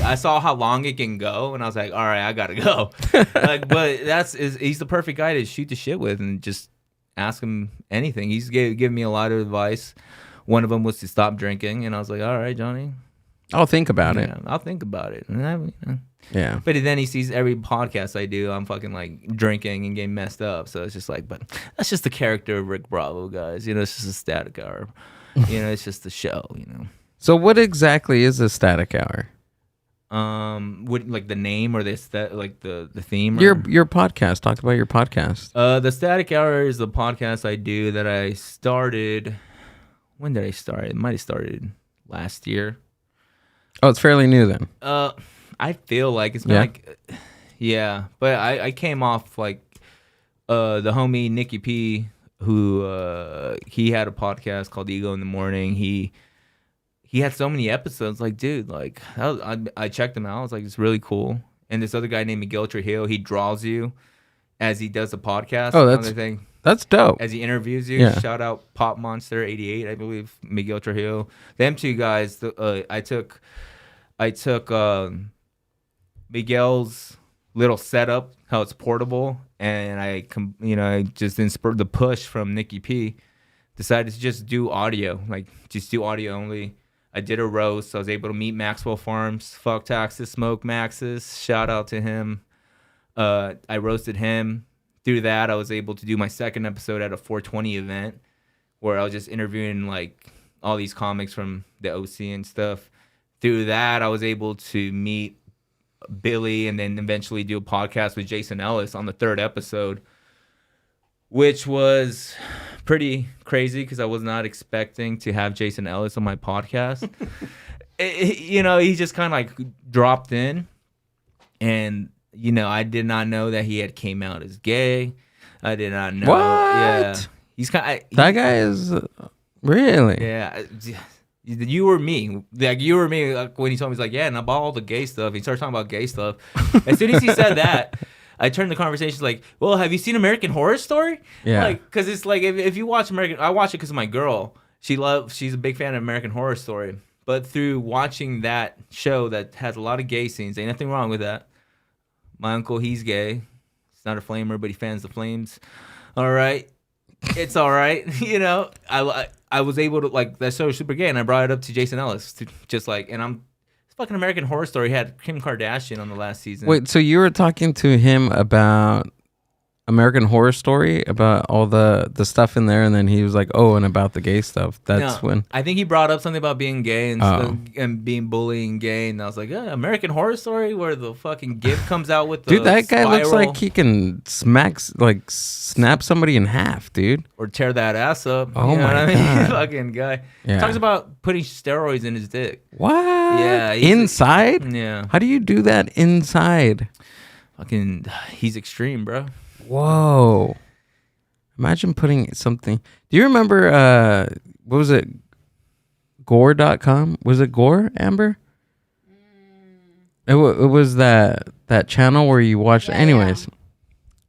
I saw how long it can go, and I was like, all right, I gotta go. But he's the perfect guy to shoot the shit with and just ask him anything. He's given me a lot of advice. One of them was to stop drinking, and I was like, all right, Johnny. I'll think about it. I'll think about it. And Yeah. But then he sees every podcast I do, I'm fucking like drinking and getting messed up. So it's just like, but that's just the character of Rick Bravo, guys. It's just a static hour. It's just the show, So what exactly is a static hour? What, like the name or the theme? Your podcast. Talk about your podcast. The Static Hour is the podcast I do that I started. When did I start? It might have started last year. Oh, it's fairly new then. I feel like it's been but I came off like the homie Nicky P, who he had a podcast called Ego in the Morning. He had so many episodes. Like, dude, like I checked him out. I was like, it's really cool. And this other guy named Miguel Trujillo, he draws you as he does the podcast. Oh, that's dope. As he interviews you. Yeah. Shout out Pop Monster 88, I believe, Miguel Trujillo. Them two guys. I took Miguel's little setup, how it's portable, and I just inspired the push from Nicky P. Decided to just do audio, like just do audio only. I did a roast. I was able to meet Maxwell Farms, Fuck Taxes, Smoke Maxes. Shout out to him. I roasted him. Through that, I was able to do my second episode at a 420 event where I was just interviewing like all these comics from the OC and stuff. Through that, I was able to meet Billy and then eventually do a podcast with Jason Ellis on the third episode, which was pretty crazy because I was not expecting to have Jason Ellis on my podcast. He just kind of like dropped in, and I did not know that he had came out as gay. I did not know. What? Yeah, he's kind. That guy is really. Yeah. You were me. Like, you were me when he told me, he's like, yeah, and about all the gay stuff. He started talking about gay stuff. As soon as he said that, I turned the conversation like, well, have you seen American Horror Story? Yeah. Like, because it's like, if you watch I watch it because of my girl. She's a big fan of American Horror Story. But through watching that show that has a lot of gay scenes, ain't nothing wrong with that. My uncle, he's gay. He's not a flamer, but he fans the flames. All right. It's all right. I was able to, like, that show was super gay, and I brought it up to Jason Ellis to just like, and it's fucking American Horror Story had Kim Kardashian on the last season. Wait, so you were talking to him about American Horror Story, about all the stuff in there, and then he was like, oh, and about the gay stuff. That's when I think he brought up something about being gay and stuff, and being bullying gay, and I was like, American Horror Story, where the fucking gift comes out with the dude, that guy looks spiral, like he can snap somebody in half, dude, or tear that ass up. Oh you know my what I mean? God. Fucking guy. Yeah. Talks about putting steroids in his dick. what? Yeah, inside. Yeah, How do you do that inside? fucking, he's extreme, bro. Whoa. Imagine putting something. Do you remember, what was it? Gore.com? Was it Gore, Amber? It was that channel where you watch. Yeah, anyways,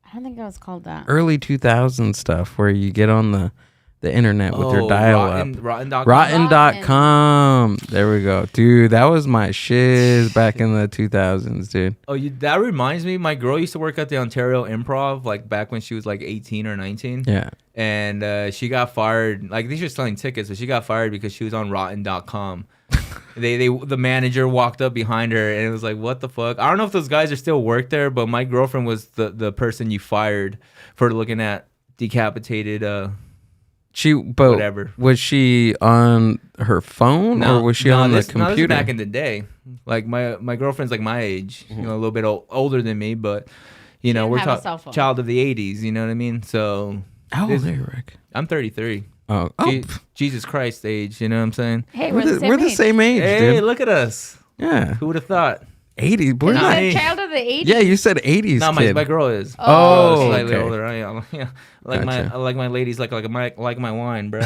I don't think it was called that. early 2000 stuff where you get on the internet with your dial-up. Rotten.com. Rotten.com. There we go. Dude, that was my shiz back in the 2000s, dude. Oh, that reminds me. My girl used to work at the Ontario Improv, like back when she was like 18 or 19. Yeah. And she got fired. Like, they were selling tickets, but she got fired because she was on Rotten.com. The manager walked up behind her and it was like, what the fuck? I don't know if those guys are still work there, but my girlfriend was the person you fired for looking at decapitated whatever. Was she on her phone or was she on the computer? No, this is back in the day. Like, my girlfriend's like my age, a little bit older than me, but we're talking child of the 80s. You know what I mean? So how old are you, Rick? I'm 33. Oh, Jesus Christ age. You know what I'm saying? Hey, we're the same age, Hey, dude. look at us. Yeah. Who would have thought? 80s. We're You not. said child of the 80s? Yeah, you said 80s. No, kid. my girl is. Oh, slightly okay. older. I am. Yeah, Gotcha. I like my ladies like my wine, bro.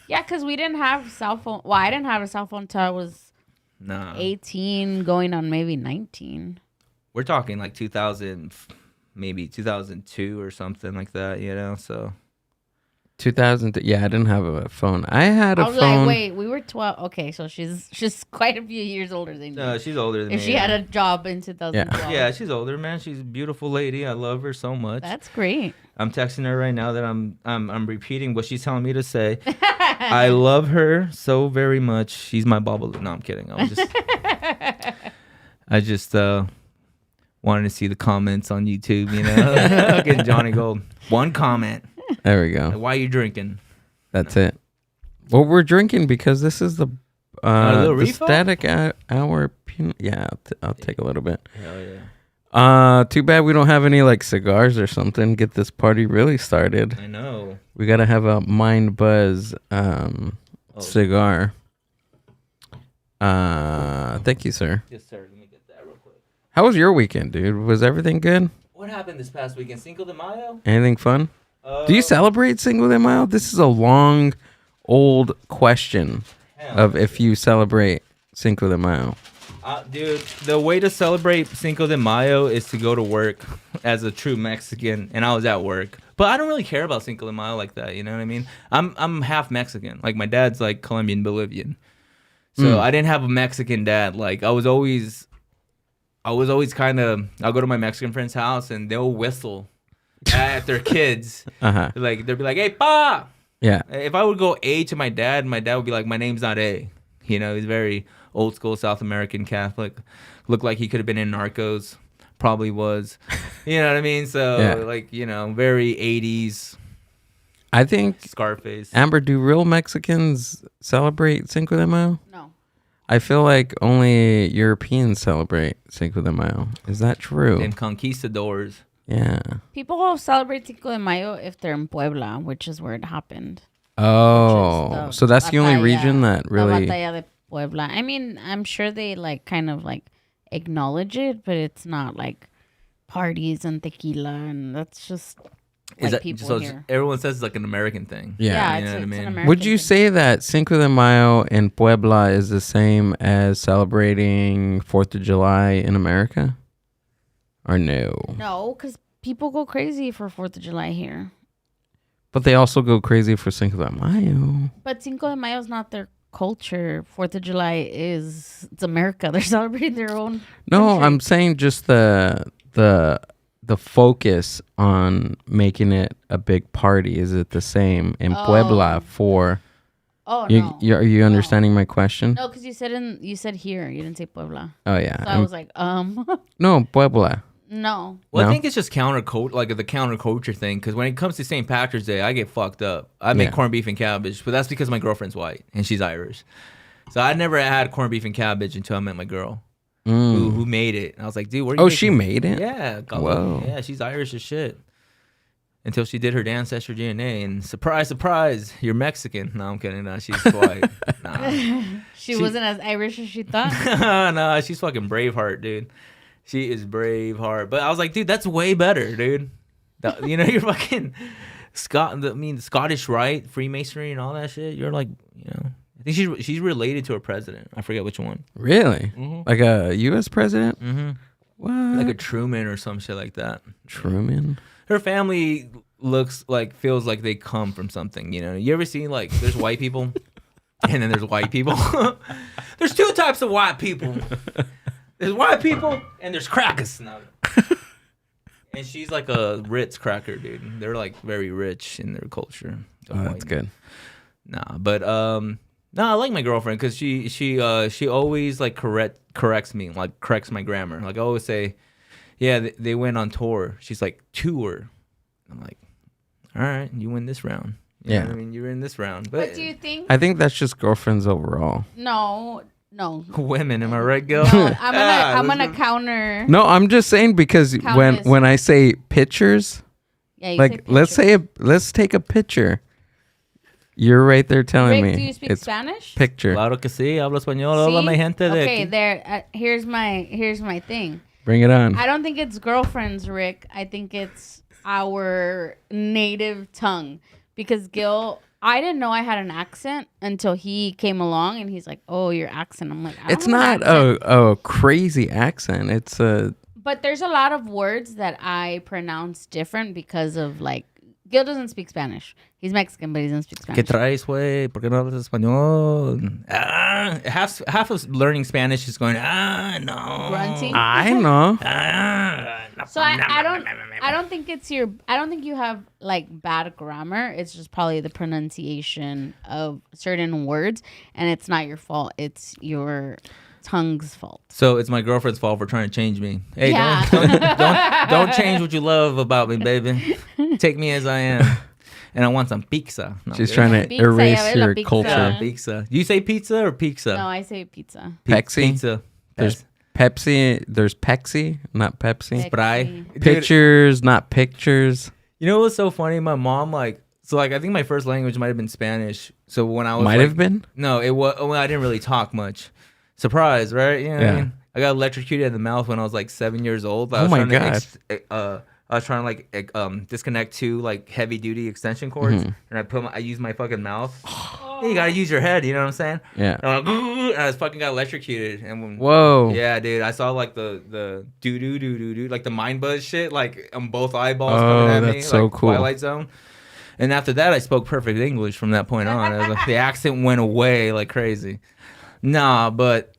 Yeah, because we didn't have cell phone. Well, I didn't have a cell phone until I was 18, going on maybe 19. We're talking like 2000, maybe 2002 or something like that. So 2000. Yeah, I didn't have a phone. I had a I was phone. like, wait, we were 12. Okay, so she's quite a few years older than you. she's older than me. If she had a job in 2012. Yeah, she's older, man. She's a beautiful lady. I love her so much. That's great. I'm texting her right now that I'm repeating what she's telling me to say. I love her so very much. She's my bubble. No, I'm kidding. I just wanted to see the comments on YouTube, you know. Getting Johnny Gold. One comment. There we go. Like, why are you drinking? That's it. Well, we're drinking because this is the static hour. Yeah, I'll take a little bit. Hell yeah. Too bad we don't have any like cigars or something. Get this party really started. I know. We gotta have a Mind Buzz cigar. Thank you, sir. Yes, sir. Let me get that real quick. How was your weekend, dude? Was everything good? What happened this past weekend? Cinco de Mayo? Anything fun? Do you celebrate Cinco de Mayo? This is a long, old question of if you celebrate Cinco de Mayo. Dude, the way to celebrate Cinco de Mayo is to go to work as a true Mexican, and I was at work. But I don't really care about Cinco de Mayo like that, you know what I mean? I'm half Mexican. Like, my dad's, like, Colombian, Bolivian. So I didn't have a Mexican dad. Like, I was always kind of, I'll go to my Mexican friend's house, and they'll whistle at their kids. Like, they'll be like, hey, pa! Yeah. If I would go A to my dad would be like, my name's not A. You know, he's very old school South American Catholic. Looked like he could have been in Narcos. Probably was. You know what I mean? So, like, you know, very 80s. I think Scarface. Amber, do real Mexicans celebrate Cinco de Mayo? No. I feel like only Europeans celebrate Cinco de Mayo. Is that true? And conquistadors. Yeah. People celebrate Cinco de Mayo if they're in Puebla, which is where it happened. Oh, so that's the only region that really. La Batalla de Puebla. I mean, I'm sure they like kind of like acknowledge it, but it's not like parties and tequila, and that's just Is that people so? here. Everyone says it's like an American thing. Yeah, you know what I mean. American Would you thing. say that Cinco de Mayo in Puebla is the same as celebrating 4th of July in America? Or no? No, because people go crazy for 4th of July here. But they also go crazy for Cinco de Mayo. But Cinco de Mayo is not their culture. 4th of July it's America. They're celebrating their own. No, country. I'm saying just the focus on making it a big party. Is it the same in Puebla for? Oh no! Are you understanding my question? No, because you said here. You didn't say Puebla. Oh yeah. So I was like, No, Puebla. No. Well, No? I think it's just like the counterculture thing. Because when it comes to St. Patrick's Day, I get fucked up. I make corned beef and cabbage, but that's because my girlfriend's white and she's Irish. So I never had corned beef and cabbage until I met my girl, who made it. And I was like, dude, where are you? Oh, she made it? Yeah. Whoa. Yeah, she's Irish as shit. Until she did her ancestry DNA, and surprise, surprise, you're Mexican. No, I'm kidding. No, she's white. Nah. She wasn't as Irish as she thought. No, she's fucking Braveheart, dude. She is Braveheart. But I was like, dude, that's way better, dude. You know, you're fucking Scottish Rite, Freemasonry, and all that shit. You're like, you know, I think she's related to a president. I forget which one. Really? Like a U.S. president? Mm-hmm. What? Like a Truman or some shit like that. Truman? Her family feels like they come from something, you know. You ever seen like there's white people and then there's white people? There's two types of white people. There's white people and there's crackers. No. And she's like a Ritz cracker, dude. They're like very rich in their culture. Oh, that's good. Nah, but I like my girlfriend because she always like corrects me, like corrects my grammar. Like I always say, yeah, they went on tour. She's like, tour. I'm like, all right, you win this round. You know what I mean, you're in this round. But What do you think? I think that's just girlfriends overall. No. women, am I right, Gil? No, I'm gonna counter. No, I'm just saying because when I say pictures, Yeah, you like let's take a picture. You're right there telling Rick, me. do you speak it's Spanish? Picture. Claro que sí, hablo español. Hola, mi gente de Okay, aquí. there. Here's my thing. Bring it on. I don't think it's girlfriends, Rick. I think it's our native tongue. Because Gil, I didn't know I had an accent until he came along and he's like, "Oh, your accent." I'm like, It's not a crazy accent. It's a. But there's a lot of words that I pronounce different because of like Gil doesn't speak Spanish. He's Mexican, but he doesn't speak Spanish. ¿Qué traes, güey? ¿Por qué no hablas español? Half of learning Spanish is going, no. Grunting. I know. So I don't think it's I don't think you have like bad grammar. It's just probably the pronunciation of certain words, and it's not your fault. It's your tongue's fault. So it's my girlfriend's fault for trying to change me. Hey, Yeah. don't change what you love about me, baby. Take me as I am. And I want some pizza. No, She's trying to Pizza, erase yeah, your pizza. culture. pizza. You say pizza or pizza? No, I say pizza. Pepsi. Pizza. There's Pepsi. There's Pepsi, not Pepsi. Spry. Pictures, not pictures. You know what's so funny? My mom I think my first language might have been Spanish. So when I was Might have been. No, it was. Well, I didn't really talk much. Surprise, right? You know what I mean? I got electrocuted in the mouth when I was like 7 years old. Oh my God. I was trying to like disconnect two like heavy duty extension cords, Mm-hmm. and I used my fucking mouth. You gotta use your head. You know what I'm saying? Yeah. And I fucking got electrocuted. And when, Whoa. yeah, dude, I saw like the do like the mind buzz shit like on both eyeballs coming at me. That's so like, cool. Twilight Zone. And after that, I spoke perfect English from that point on. I was like, the accent went away like crazy. Nah, but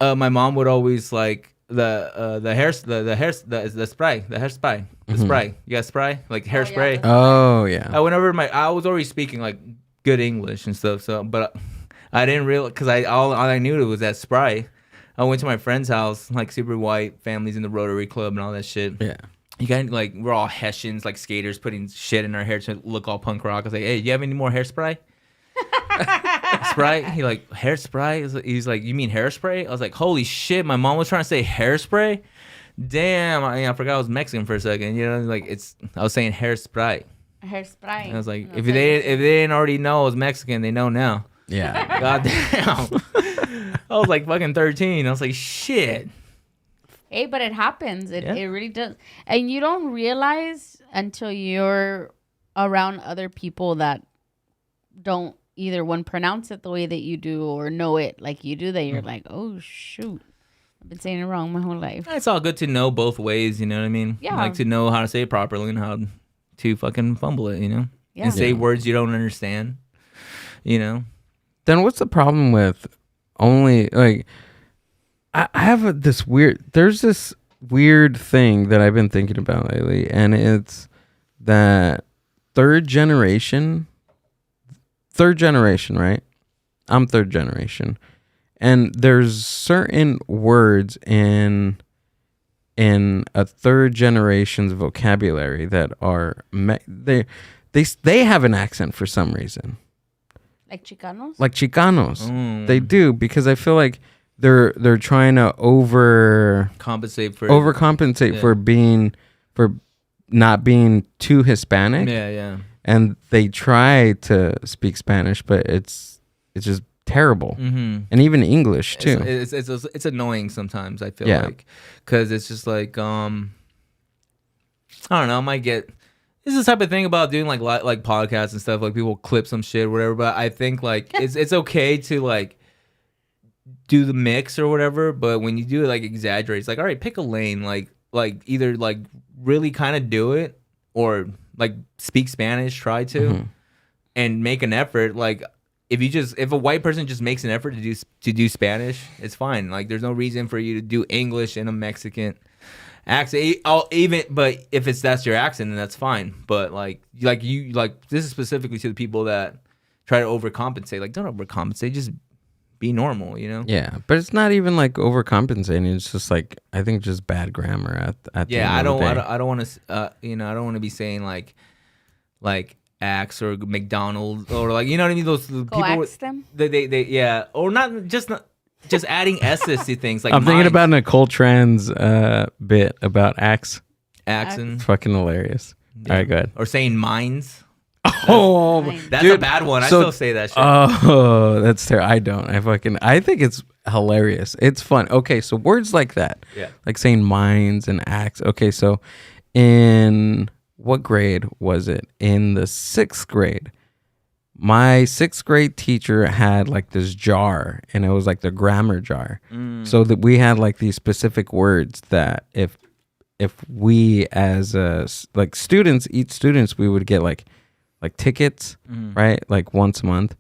my mom would always like the spray. The spray. You got spray? Like hairspray. yeah. Oh yeah. I was already speaking like good English and stuff. So, but I didn't realize because all I knew was that spray. I went to my friend's house, like super white families in the Rotary Club and all that shit. Yeah. You got like we're all Hessians, like skaters, putting shit in our hair to look all punk rock. I was like, hey, you have any more hairspray? Spray? He like hairspray? He's like, you mean hairspray? I was like, holy shit! My mom was trying to say hairspray. Damn, I forgot I was Mexican for a second. You know, like I was saying hairspray. Hairspray. I was like, if they didn't already know I was Mexican, they know now. Yeah. God damn. I was like fucking 13. I was like, shit. Hey, but it happens. It really does. And you don't realize until you're around other people that don't either one pronounce it the way that you do or know it like you do that you're like, oh shoot, I've been saying it wrong my whole life. It's all good to know both ways, you know what I mean? Yeah. Like to know how to say it properly and how to fucking fumble it, you know? Yeah. And say words you don't understand, you know? Then what's the problem with only like I have this weird there's this weird thing that I've been thinking about lately, and it's that third generation, right? I'm third generation. And there's certain words in a third generation's vocabulary that are they have an accent for some reason. Like Chicanos? Like Chicanos. They do, because I feel like they're trying to compensate for for not being too Hispanic. Yeah. And they try to speak Spanish, but it's just terrible. Mm-hmm. And even English too. It's annoying sometimes, I feel Yeah. like, because it's just like I don't know, I might get this is the type of thing about doing like podcasts and stuff, like people clip some shit or whatever, but I think like it's okay to like do the mix or whatever, but when you do it, like exaggerate, it's like, all right, pick a lane, like either like really kind of do it or like speak Spanish, try to and make an effort. Like if a white person just makes an effort to do Spanish, it's fine. Like there's no reason for you to do English in a Mexican accent. But if that's your accent, then that's fine. But like this is specifically to the people that try to overcompensate. Like don't overcompensate, just be normal, you know? Yeah, but it's not even like overcompensating. It's just like, I think just bad grammar at the end I of the day. don't want to I don't want to be saying like Axe or McDonald's or like, you know what I mean, those Go people axe them? they yeah, or not adding S's to things like I'm thinking about Nicole Tran's bit about Axe. accent It's fucking hilarious. All right, go ahead. or saying mines. Oh, That's dude, a bad one. I so- still say that shit. Oh, that's terrible. I don't. I think it's hilarious. It's fun. Okay, so words like that. Yeah. Like saying mines and axe. Okay, so in what grade was it? In the 6th grade. My 6th grade teacher had like this jar, and it was like the grammar jar. So that we had like these specific words that if if we as like students, each students, we would get like tickets, right? Like once a month.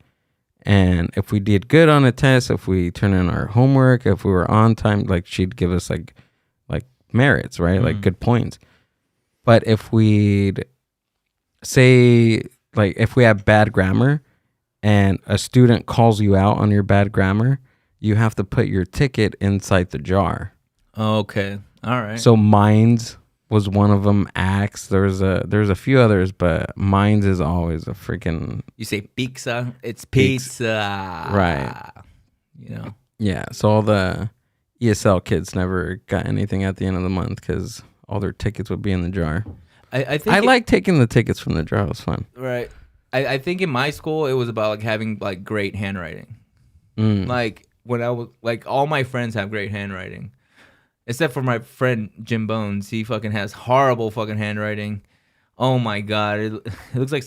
And if we did good on a test, if we turned in our homework, if we were on time, like she'd give us like merits, right? Like good points. But if we'd say, like, if we have bad grammar and a student calls you out on your bad grammar, you have to put your ticket inside the jar. Okay. All right. So Minds was one of them. Axe. There's a few others, but Minds is always a freaking. You say pizza, it's pizza. Right. You know. Yeah. So all the ESL kids never got anything at the end of the month because all their tickets would be in the jar. I think I like taking the tickets from the jar. It was fun. Right. I think in my school it was about like having like great handwriting. Like when I was like all my friends have great handwriting. Except for my friend Jim Bones, he fucking has horrible fucking handwriting. Oh my god, it looks like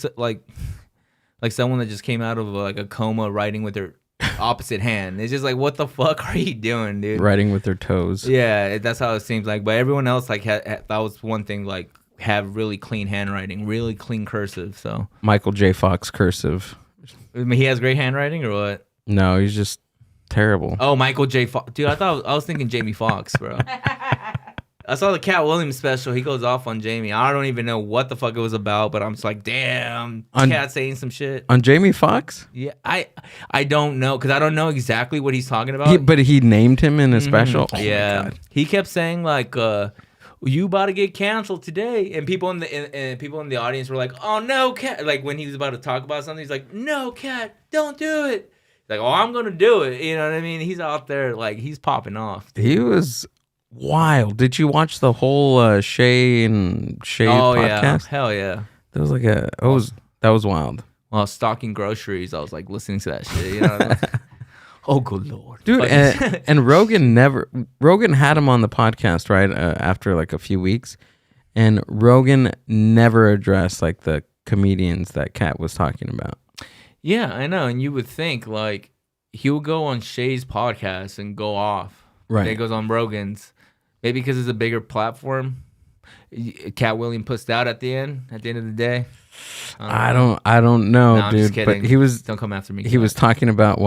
someone that just came out of like a coma writing with their opposite hand. It's just like, what the fuck are you doing, dude? Writing with their toes. Yeah, that's how it seems like. But everyone else like that was one thing, like have really clean handwriting, really clean cursive. So Michael J. Fox cursive. I mean, he has great handwriting or what? No, he's just terrible. Oh, Michael J. Fox. Dude, I was thinking Jamie Foxx, bro. I saw the Cat Williams special. He goes off on Jamie. I don't even know what the fuck it was about, but I'm just like, damn, Cat saying some shit. On Jamie Foxx? Yeah, I don't know, because I don't know exactly what he's talking about. But he named him in a special? Oh yeah. He kept saying like, you about to get canceled today, and people in the audience were like, oh no, Cat. Like when he was about to talk about something, he's like, no, Cat, don't do it. Like, oh, I'm gonna do it. You know what I mean? He's out there like he's popping off. Dude. He was wild. Did you watch the whole Shay podcast? Yeah, hell yeah. That was like that was wild. While stocking groceries, I was like listening to that shit. You know what I mean? Oh, good lord, dude! And Rogan had him on the podcast right after like a few weeks, and Rogan never addressed like the comedians that Kat was talking about. Yeah, I know, and you would think like he would go on Shay's podcast and go off. Right, then he goes on Rogan's, maybe because it's a bigger platform. Cat Williams pussed out at the end of the day. I don't know, no, dude. But he was don't come after me. He was talking about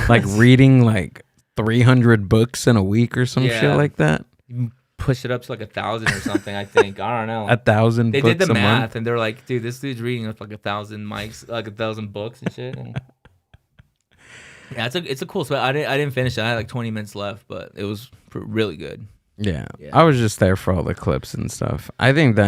like reading like 300 books in a week or some shit like that. Push it up to like 1,000 or something. I think I don't know. 1,000. They books did the a math, month? and they're like, dude, this dude's reading like 1,000 mics, like 1,000 books and shit. And yeah, it's a cool spot. I didn't finish it. I had like 20 minutes left, but it was really good. Yeah, I was just there for all the clips and stuff. I think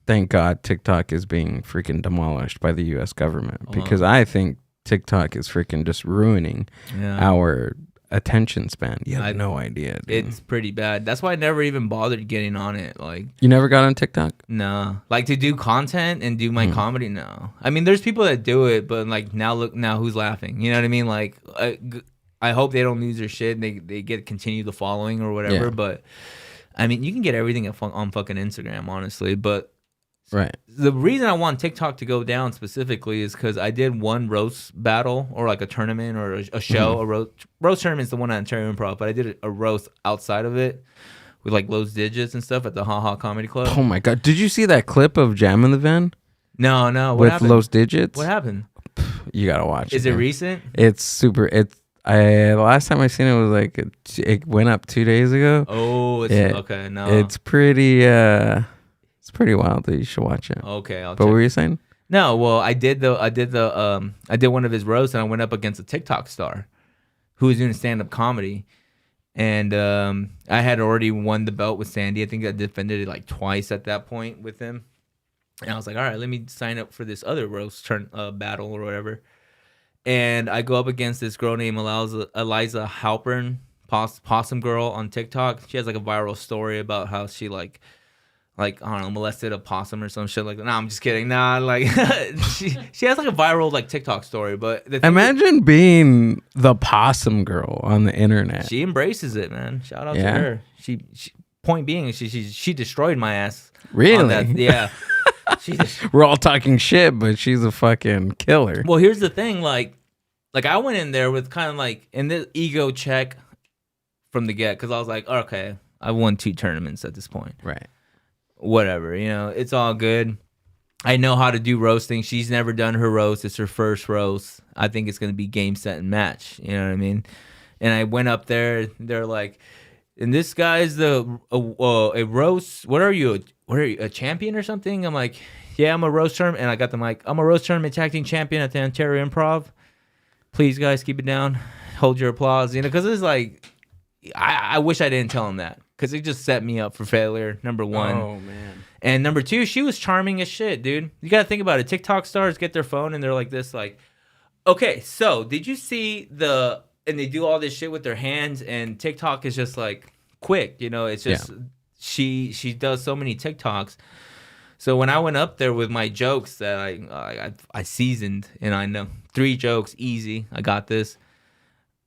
thank God TikTok is being freaking demolished by the U.S. government because I think TikTok is freaking just ruining our attention span. You have no idea, dude. It's pretty bad. That's why I never even bothered getting on it. Like, you never got on TikTok? No. Like to do content and do my comedy, no. I mean, there's people that do it, but like now who's laughing? You know what I mean? Like I hope they don't lose their shit and they continue the following or whatever. Yeah. But I mean, you can get everything on fucking Instagram, honestly. But right. The reason I want TikTok to go down specifically is because I did one roast battle or like a tournament or a show. A roast tournament is the one at Ontario Improv, but I did a roast outside of it with like Lowe's Digits and stuff at the Ha Ha Comedy Club. Oh my God. Did you see that clip of Jam in the Van? No. What with happened? Lowe's Digits? What happened? You got to watch it. Is it recent? It's super. The last time I seen it was like it went up 2 days ago. Oh, okay. No. It's pretty wild. You should watch it. Okay, but what were you saying? No, well, I did one of his roasts, and I went up against a TikTok star who was doing stand-up comedy, and I had already won the belt with Sandy. I think I defended it like twice at that point with him, and I was like, all right, let me sign up for this other roast battle or whatever. And I go up against this girl named Eliza Halpern, Possum Girl on TikTok. She has like a viral story about how she like I don't know, molested a possum or some shit like that. Nah, I'm just kidding. Nah, like she has like a viral like TikTok story. But imagine being the possum girl on the internet. She embraces it, man. Shout out to her. She point being, she destroyed my ass. Really? Yeah. We're all talking shit, but she's a fucking killer. Well, here's the thing, like I went in there with kind of like in the ego check from the get, because I was like, okay, I won 2 tournaments at this point. Right. Whatever, it's all good. I know how to do roasting. She's never done her roast. It's her first roast. I think it's going to be game, set, and match. You know what I mean? And I went up there. They're like, and this guy's a roast. What are you, a champion or something? I'm like, yeah, I'm a roast tournament. And I got the mic. I'm a roast tournament tag team champion at the Ontario Improv. Please, guys, keep it down. Hold your applause. Because it's like, I wish I didn't tell him that. Because it just set me up for failure, number one. Oh, man. And number 2, she was charming as shit, dude. You got to think about it. TikTok stars get their phone and they're like this, like, okay, so did you see and they do all this shit with their hands, and TikTok is just like quick, it's just, she does so many TikToks. So when I went up there with my jokes that I seasoned, and I know 3 jokes, easy, I got this.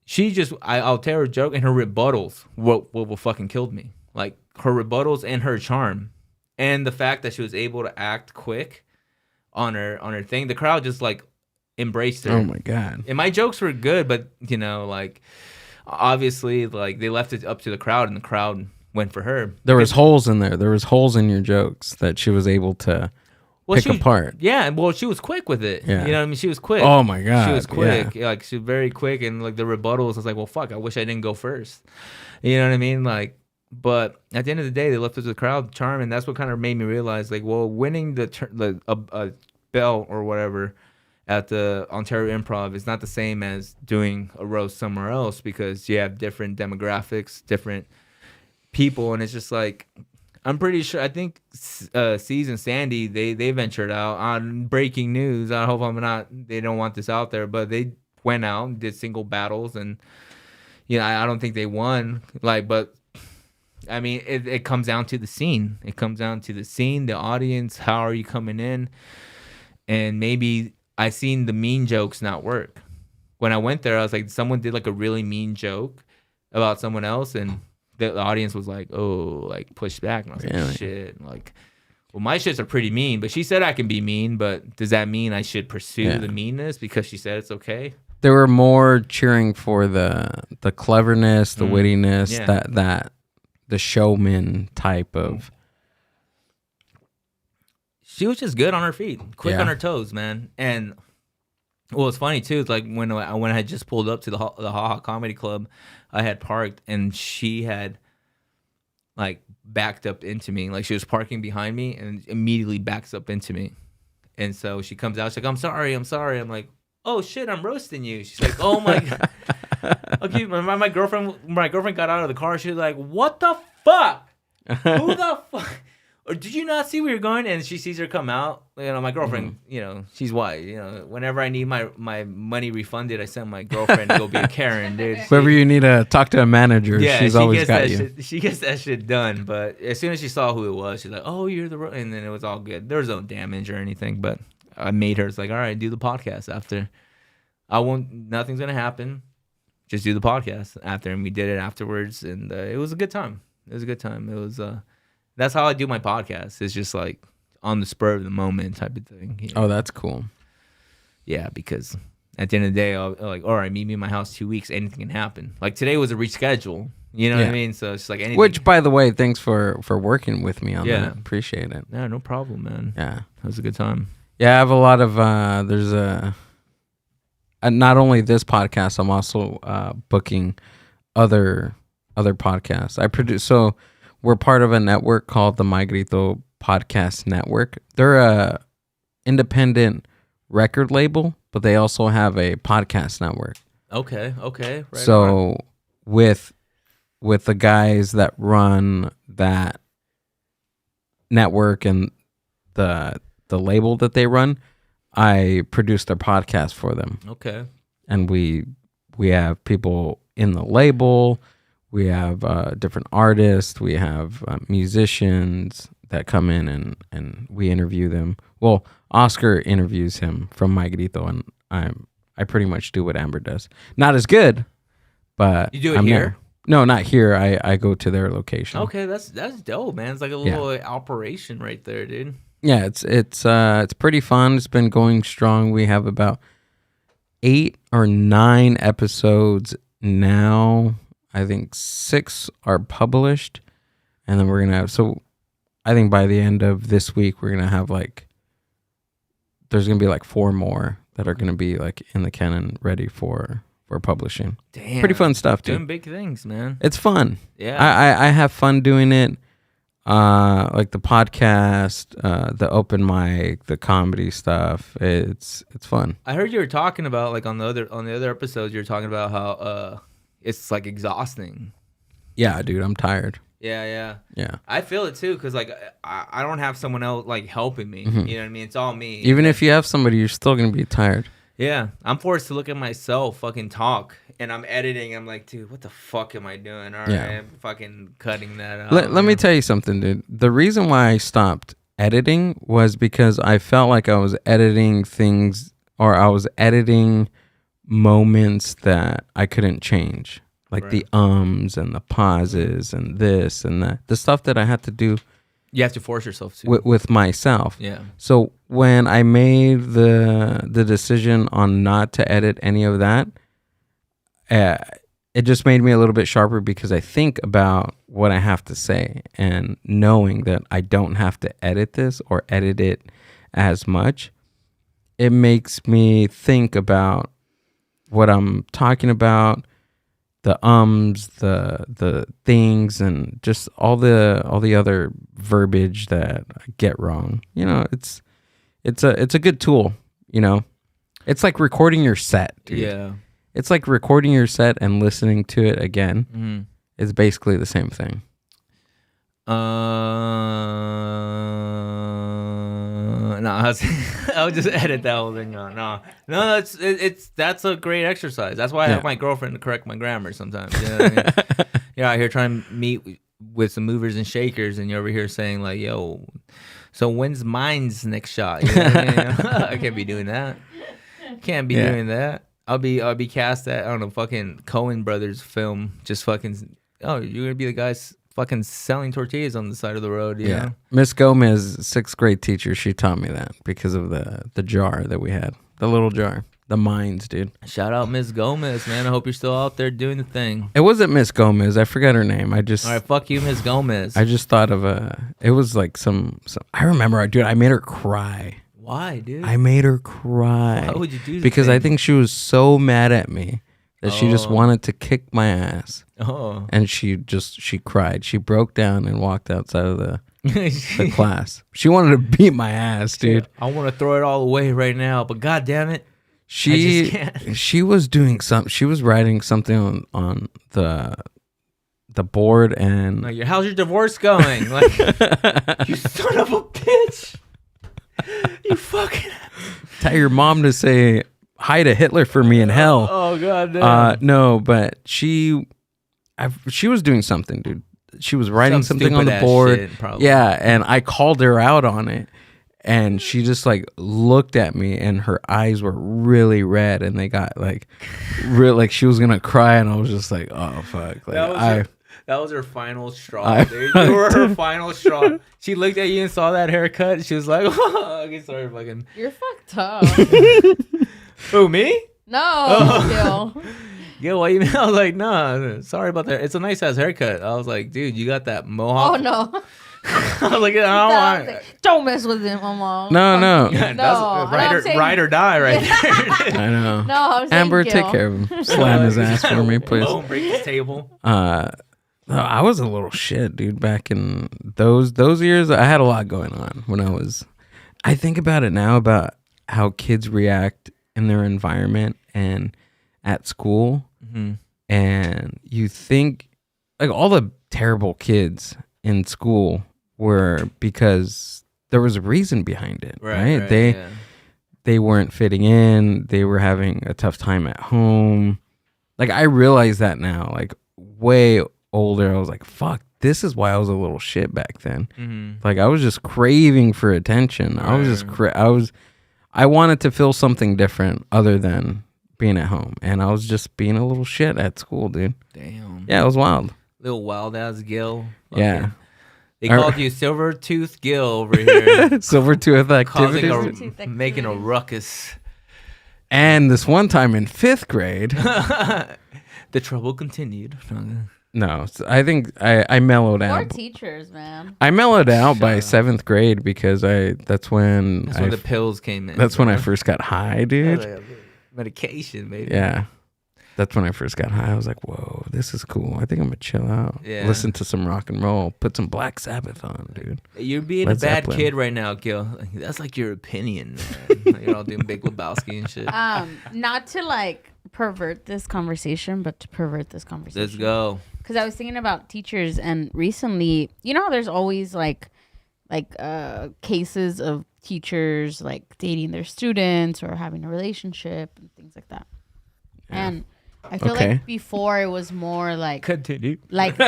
She just, I'll tell her a joke, and her rebuttals what fucking killed me. Like, her rebuttals and her charm. And the fact that she was able to act quick on her thing. The crowd just, like, embraced her. Oh, my God. And my jokes were good, but, like, obviously, like, they left it up to the crowd, and the crowd went for her. There was holes in there. There was holes in your jokes that she was able to pick apart. Yeah, well, she was quick with it. Yeah. You know what I mean? She was quick. Oh, my God. She was quick. Yeah. Like, she was very quick, and, like, the rebuttals, I was like, well, fuck, I wish I didn't go first. You know what I mean? Like, but at the end of the day, they left it to the crowd charm, and that's what kind of made me realize, like, well, winning a belt or whatever at the Ontario Improv is not the same as doing a roast somewhere else, because you have different demographics, different people, and it's just like, I'm pretty sure, I think C's and Sandy, they ventured out on breaking news. I hope they don't want this out there, but they went out and did single battles, and I don't think they won, like, but I mean, it comes down to the scene. It comes down to the scene, the audience, how are you coming in? And maybe I seen the mean jokes not work. When I went there, I was like, someone did like a really mean joke about someone else, and the audience was like, oh, like pushed back. And I was like, shit. Like, well, my shits are pretty mean, but she said I can be mean, but does that mean I should pursue the meanness because she said it's okay? They were more cheering for the cleverness, the wittiness, that the showman type of. She was just good on her feet, quick on her toes, man. And well, it's funny too. It's like when I had just pulled up to the Ha Ha Comedy Club, I had parked, and she had like backed up into me. Like, she was parking behind me and immediately backs up into me. And so she comes out. She's like, I'm sorry. I'm like, oh shit, I'm roasting you. She's like, oh my God. Okay, my girlfriend got out of the car. She was like, what the fuck? Who the fuck? Or did you not see where you're going? And she sees her come out. My girlfriend, she's white. Whenever I need my money refunded, I send my girlfriend to go be a Karen, dude. Whenever you need to talk to a manager, she's always got you. She gets that shit done. But as soon as she saw who it was, she's like, oh, you're the... And then it was all good. There was no damage or anything, but I made her. It's like, all right, do the podcast after. Nothing's going to happen. Just do the podcast after. And we did it afterwards, and it was a good time. It was that's how I do my podcast. It's just like on the spur of the moment type of thing. Oh, that's cool. Yeah, because at the end of the day, I'll like, all right, meet me in my house 2 weeks. Anything can happen. Like, today was a reschedule. You know what I mean? So it's like anything. Which, by the way, thanks for working with me on that. Appreciate it. Yeah, no problem, man. Yeah. It was a good time. Yeah, I have a lot of, there's not only this podcast, I'm also booking other podcasts. So we're part of a network called the My Grito Podcast Network. They're a independent record label, but they also have a podcast network. Okay. Right. So with the guys that run that network and the label that they run, I produce their podcast for them. Okay. And we have people in the label. We have different artists. We have musicians that come in and we interview them. Well, Oscar interviews him from My Grito, and I pretty much do what Amber does. Not as good, but you do it I'm here? there. No, not here. I go to their location. Okay, that's dope, man. It's like a little operation right there, dude. Yeah, it's pretty fun. It's been going strong. We have about 8 or 9 episodes now. I think 6 are published, And then we're gonna have, so I think by the end of this week we're gonna have like, there's gonna be like 4 more that are gonna be like in the canon ready for publishing. Damn. Pretty fun stuff, dude. Doing big things, man. It's fun. Yeah. I have fun doing it. Like the podcast, the open mic, the comedy stuff. It's fun. I heard you were talking about like on the other episodes, you were talking about how it's like exhausting. Yeah, dude, I'm tired. Yeah. Yeah. I feel it too, because like I don't have someone else like helping me. You know what I mean? It's all me. Even if you have somebody, you're still gonna be tired. Yeah, I'm forced to look at myself fucking talk, and I'm editing. I'm like, dude, what the fuck am I doing? All right, I'm fucking cutting that out. Let me tell you something, dude. The reason why I stopped editing was because I felt like I was editing things, or I was editing moments that I couldn't change. Like the ums and the pauses and this and that. The stuff that I had to do. You have to force yourself to. With myself. Yeah. So when I made the decision on not to edit any of that, it just made me a little bit sharper because I think about what I have to say, and knowing that I don't have to edit this or edit it as much, it makes me think about what I'm talking about, the ums, the things, and just all the other verbiage that I get wrong. You know, it's a good tool, you know. It's like recording your set, dude. Yeah. It's like recording your set and listening to it again. It's basically the same thing. No, I'll just edit that whole thing out. No, that's a great exercise. That's why I have my girlfriend to correct my grammar sometimes. You know what I mean? You're out here trying to meet with some movers and shakers, and you're over here saying like, "Yo, so when's mine's next shot?" You know what I mean? I can't be doing that. Can't be doing that. I'll be cast at, I don't know, fucking Coen Brothers film. Just fucking, oh, you're gonna be the guys fucking selling tortillas on the side of the road. You know? Miss Gomez, 6th grade teacher, she taught me that because of the jar that we had, the little jar, the mines, dude. Shout out Miss Gomez, man. I hope you're still out there doing the thing. It wasn't Miss Gomez. I forgot her name. All right, fuck you, Miss Gomez. I just thought of it was like some I remember, dude, I made her cry. Why, dude? I made her cry. Why would you do that? Because I think she was so mad at me that she just wanted to kick my ass. Oh. And she cried. She broke down and walked outside of the class. She wanted to beat my ass, dude. I want to throw it all away right now, but god damn it. She was doing something. She was writing something on the board, and like, how's your divorce going? Like, you son of a bitch. You fucking tell your mom to say hi to Hitler for me in hell. Oh god damn. No, but she was doing something, dude. She was writing something on the board. Shit, yeah, and I called her out on it, and she just like looked at me, and her eyes were really red, and they got like real, like she was gonna cry, and I was just like, oh fuck, like that was her final straw, dude. You were her final straw. She looked at you and saw that haircut, and she was like, oh, okay, sorry, fucking. You're fucked up. Who, me? No, Gil. Yeah, what you mean? I was like, nah, sorry about that. It's a nice ass haircut. I was like, dude, you got that mohawk. Oh no. I was like, I don't want. Don't mess with him, Mama. No. Yeah, that's ride or die right there. I know. No, I'm saying Amber, Gil. take care of him. Slam his ass for me, please. Don't break his table. No, I was a little shit, dude. Back in those years, I had a lot going on when I think about it now, about how kids react in their environment and at school. Mm-hmm. And you think like all the terrible kids in school were because there was a reason behind it, right? They weren't fitting in. They were having a tough time at home. Like I realize that now, like way older, I was like, fuck, this is why I was a little shit back then. Mm-hmm. Like I was just craving for attention. Right. I was just I wanted to feel something different other than being at home, and I was just being a little shit at school, dude. Damn. Yeah, it was wild. Little wild ass Gil. Yeah. They called you Silver Tooth Gil over here. Silver tooth activities. Making a ruckus. And this one time in 5th grade, the trouble continued. No, I think I mellowed Poor out. teachers, man. I mellowed out by up. 7th grade because that's when the pills came in. That's when I first got high, dude. Medication, baby. Yeah. That's when I first got high. I was like, whoa, this is cool. I think I'm going to chill out. Yeah. Listen to some rock and roll. Put some Black Sabbath on, dude. You're being Led a bad Zeppelin. kid right now, Gil. That's like your opinion, man. You're all doing Big Lebowski and shit. Not to like pervert this conversation, but to pervert this conversation. Let's go. Because I was thinking about teachers, and recently, you know, there's always like cases of teachers like dating their students or having a relationship and things like that. Yeah. And I feel like before it was more like continue, like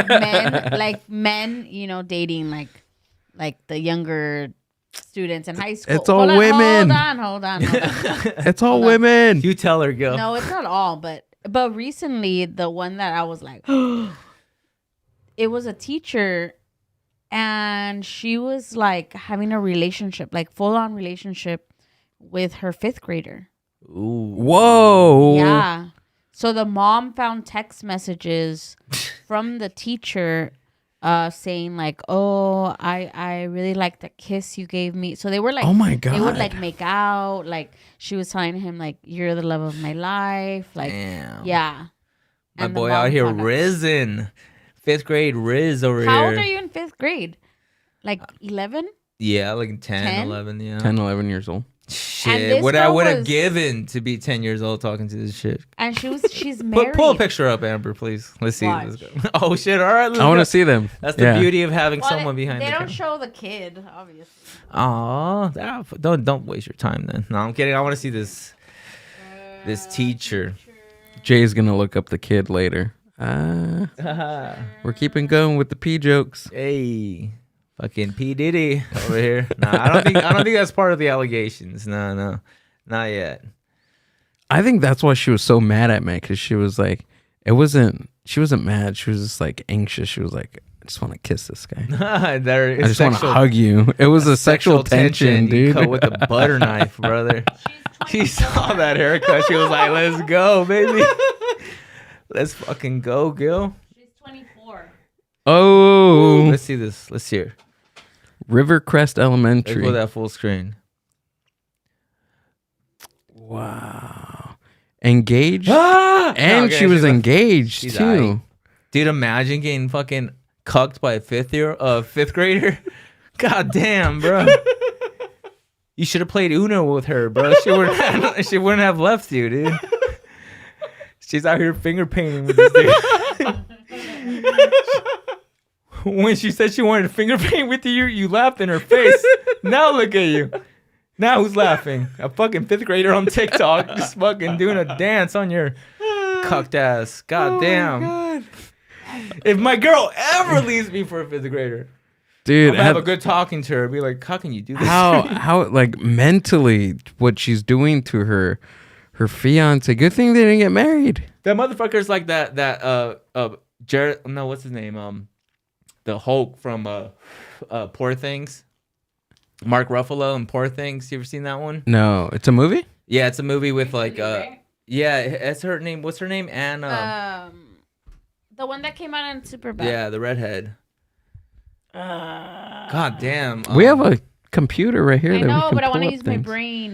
men, you know, dating like the younger students in high school. It's all women. Hold on. It's all women. You tell her, Gil. No, it's not all, but recently the one that I was like, it was a teacher, and she was like having a relationship, like full on relationship with her 5th grader. Ooh. Whoa. Yeah. So the mom found text messages from the teacher saying like, oh, I really like the kiss you gave me. So they were like, oh my God. They would like make out. Like she was telling him like, you're the love of my life. Like, damn. Yeah. My And the boy mom out here found out. risen. 5th grade Riz over here. How old are you in 5th grade? Like 11? Yeah, like 10, 10? 11, yeah. 10, 11 years old. Shit, what I would have given to be 10 years old talking to this shit. And she's married. Pull a picture up, Amber, please. Let's see. Let's go. Oh shit! All right, I want to see them. That's the beauty of having someone behind. They the don't camera. show the kid, obviously. Oh, don't waste your time then. No, I'm kidding. I want to see this teacher. Jay's gonna look up the kid later. We're keeping going with the P jokes. Hey, fucking P Diddy over here. Nah, I don't think that's part of the allegations. No, not yet. I think that's why she was so mad at me, because she was like, she wasn't mad. She was just like anxious. She was like, I just want to kiss this guy. I just want to hug you. It was a sexual tension, dude. Cut with a butter knife, brother. She saw that haircut. She was like, let's go, baby. Let's fucking go, Gil. She's 24. Oh. Let's see this. Let's hear. Rivercrest Elementary. Let's go that full screen. Wow. Engaged? Ah! And Okay, she was she's engaged, she's too. aight. Dude, imagine getting fucking cucked by a 5th grader. God damn, bro. You should have played Uno with her, bro. She wouldn't have left you, dude. She's out here finger painting with this dude. When she said she wanted to finger paint with you, you laughed in her face. Now look at you. Now who's laughing? A fucking 5th grader on TikTok just fucking doing a dance on your cucked ass. God damn. God. If my girl ever leaves me for a 5th grader, Dude, I'm gonna have a good talking to her. Be like, how can you do this? how like mentally what she's doing to her fiance. Good thing they didn't get married. That motherfucker's like that Jared. No, what's his name? The Hulk from Poor Things. Mark Ruffalo and Poor Things. You ever seen that one? No, it's a movie? Yeah, it's a movie with like yeah, that's her name. What's her name? Anna. The one that came out in Superbad. Yeah, the redhead. God damn. We have a computer right here. I that we know, can but I want pull to up use my things. brain.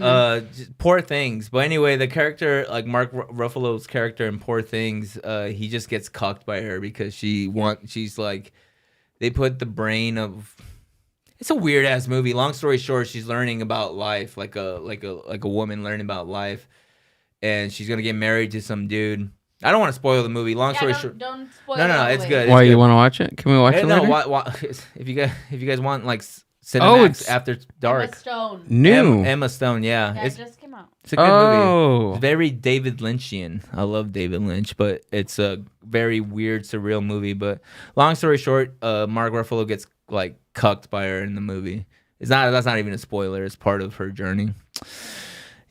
Just Poor Things. But anyway, the character, like Mark Ruffalo's character in Poor Things, he just gets cucked by her because she's like, they put the brain of. It's a weird ass movie. Long story short, she's learning about life, like a woman learning about life, and she's gonna get married to some dude. I don't want to spoil the movie. Long story short, don't spoil no, it all it's the way. good. Why, you want to watch it? Can we watch it No, later? if you guys want like Cinemax After Dark. Emma Stone. New. Emma Stone, yeah. That just came out. It's a good movie. Oh. It's very David Lynchian. I love David Lynch, but it's a very weird, surreal movie. But long story short, Mark Ruffalo gets like cucked by her in the movie. That's not even a spoiler. It's part of her journey.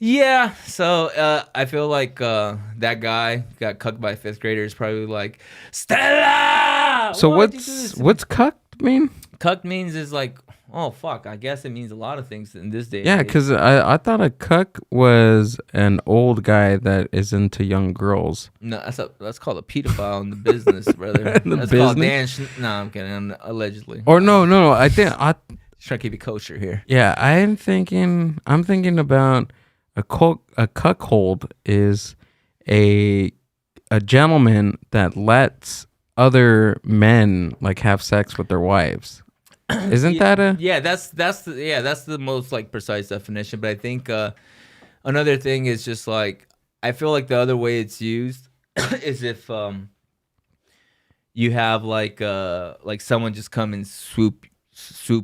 Yeah, so I feel like that guy got cucked by a 5th grader is probably like, Stella! So why'd you do this to me?" what's cucked mean? Cucked means is like Oh fuck! I guess it means a lot of things in this day. Yeah, because I thought a cuck was an old guy that is into young girls. No, that's called a pedophile in the business, brother. In the That's called business? No, I'm kidding. Allegedly. Or no. I think Just trying to keep it kosher here. yeah. I'm thinking about a cuckold is a gentleman that lets other men like have sex with their wives. Isn't that a Yeah, that's the most like precise definition. But I think another thing is just like I feel like the other way it's used is if you have like someone just come and swoop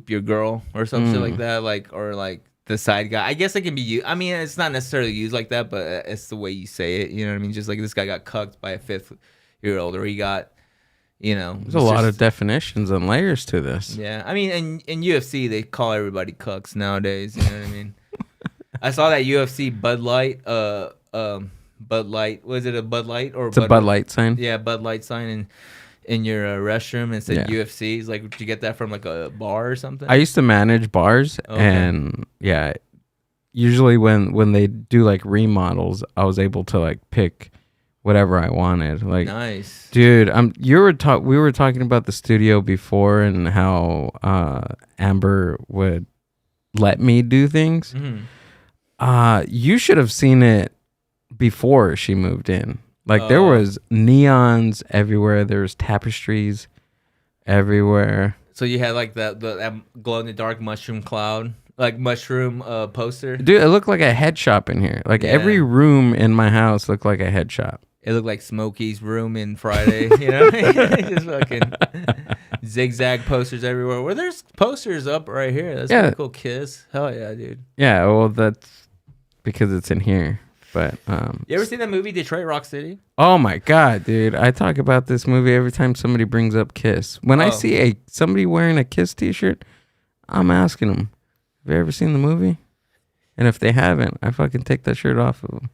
your girl or some shit like that, like or like the side guy. I guess it can be used. I mean, it's not necessarily used like that, but it's the way you say it. You know what I mean? Just like this guy got cucked by a 5-year-old, or he got. There's a lot of definitions and layers to this. Yeah, I mean, in UFC they call everybody cucks nowadays. You know what I mean? I saw that UFC Bud Light, Bud Light. Was it a Bud Light or It's a Bud Light sign? Yeah, Bud Light sign in your restroom and said Yeah. UFC. It's like, did you get that from like a bar or something? I used to manage bars, and yeah, usually when they do like remodels, I was able to like pick whatever I wanted. Like, nice, dude. We were talking about the studio before and how Amber would let me do things. Mm-hmm. You should have seen it before she moved in. Like there was neons everywhere. There was tapestries everywhere. So you had like that glow in the dark mushroom cloud, like mushroom poster. Dude, it looked like a head shop in here. Like every room in my house looked like a head shop. It looked like Smokey's room in Friday, you know? Just fucking zigzag posters everywhere. Well, there's posters up right here. That's pretty cool. Kiss. Hell yeah, dude. Yeah, well, that's because it's in here. But you ever seen that movie Detroit Rock City? Oh my god, dude! I talk about this movie every time somebody brings up Kiss. When I see somebody wearing a Kiss T-shirt, I'm asking them, "Have you ever seen the movie?" And if they haven't, I fucking take that shirt off of them.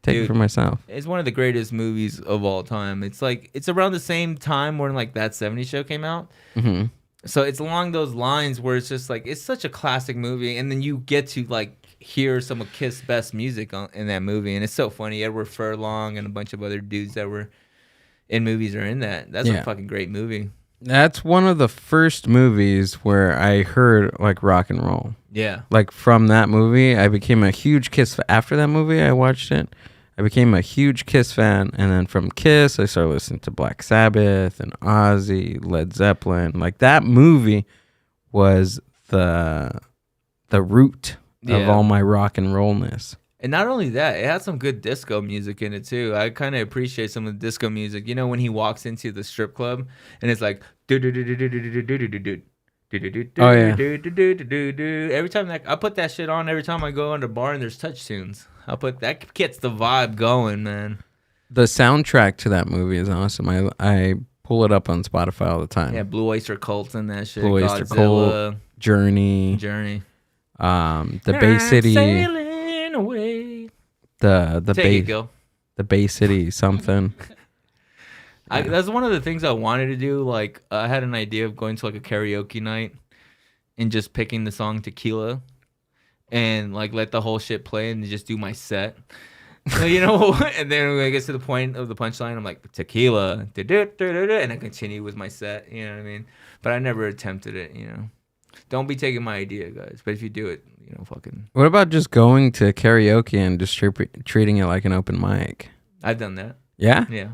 Take it for myself. It's one of the greatest movies of all time. It's like it's around the same time when like That 70s Show came out. Mm-hmm. So it's along those lines where it's just like it's such a classic movie, and then you get to like hear some of Kiss' best music in that movie, and it's so funny. Edward Furlong and a bunch of other dudes that were in movies are in that. That's a fucking great movie. That's one of the first movies where I heard like rock and roll. Yeah. Like from that movie, I became a huge Kiss. After that movie, I watched it. I became a huge Kiss fan, and then from Kiss, I started listening to Black Sabbath and Ozzy, Led Zeppelin. Like that movie was the root of all my rock and rollness. And not only that, it had some good disco music in it too. I kind of appreciate some of the disco music. You know, when he walks into the strip club and it's like do do do do do do do do do do. Oh yeah. Every time I put that shit on, every time I go on the bar and there's touch tunes, I put that gets the vibe going, man. The soundtrack to that movie is awesome. I pull it up on Spotify all the time. Yeah, Blue Oyster Cult's in that shit. Blue Oyster Godzilla, Cult, Journey, the Bay City, sailing away. the Bay City something. That's one of the things I wanted to do. Like, I had an idea of going to like a karaoke night and just picking the song Tequila and like let the whole shit play and just do my set. You know, and then when I get to the point of the punchline, I'm like, Tequila, and I continue with my set. You know what I mean? But I never attempted it, you know. Don't be taking my idea, guys. But if you do it, you know, fucking. What about just going to karaoke and just treating it like an open mic? I've done that. Yeah? Yeah.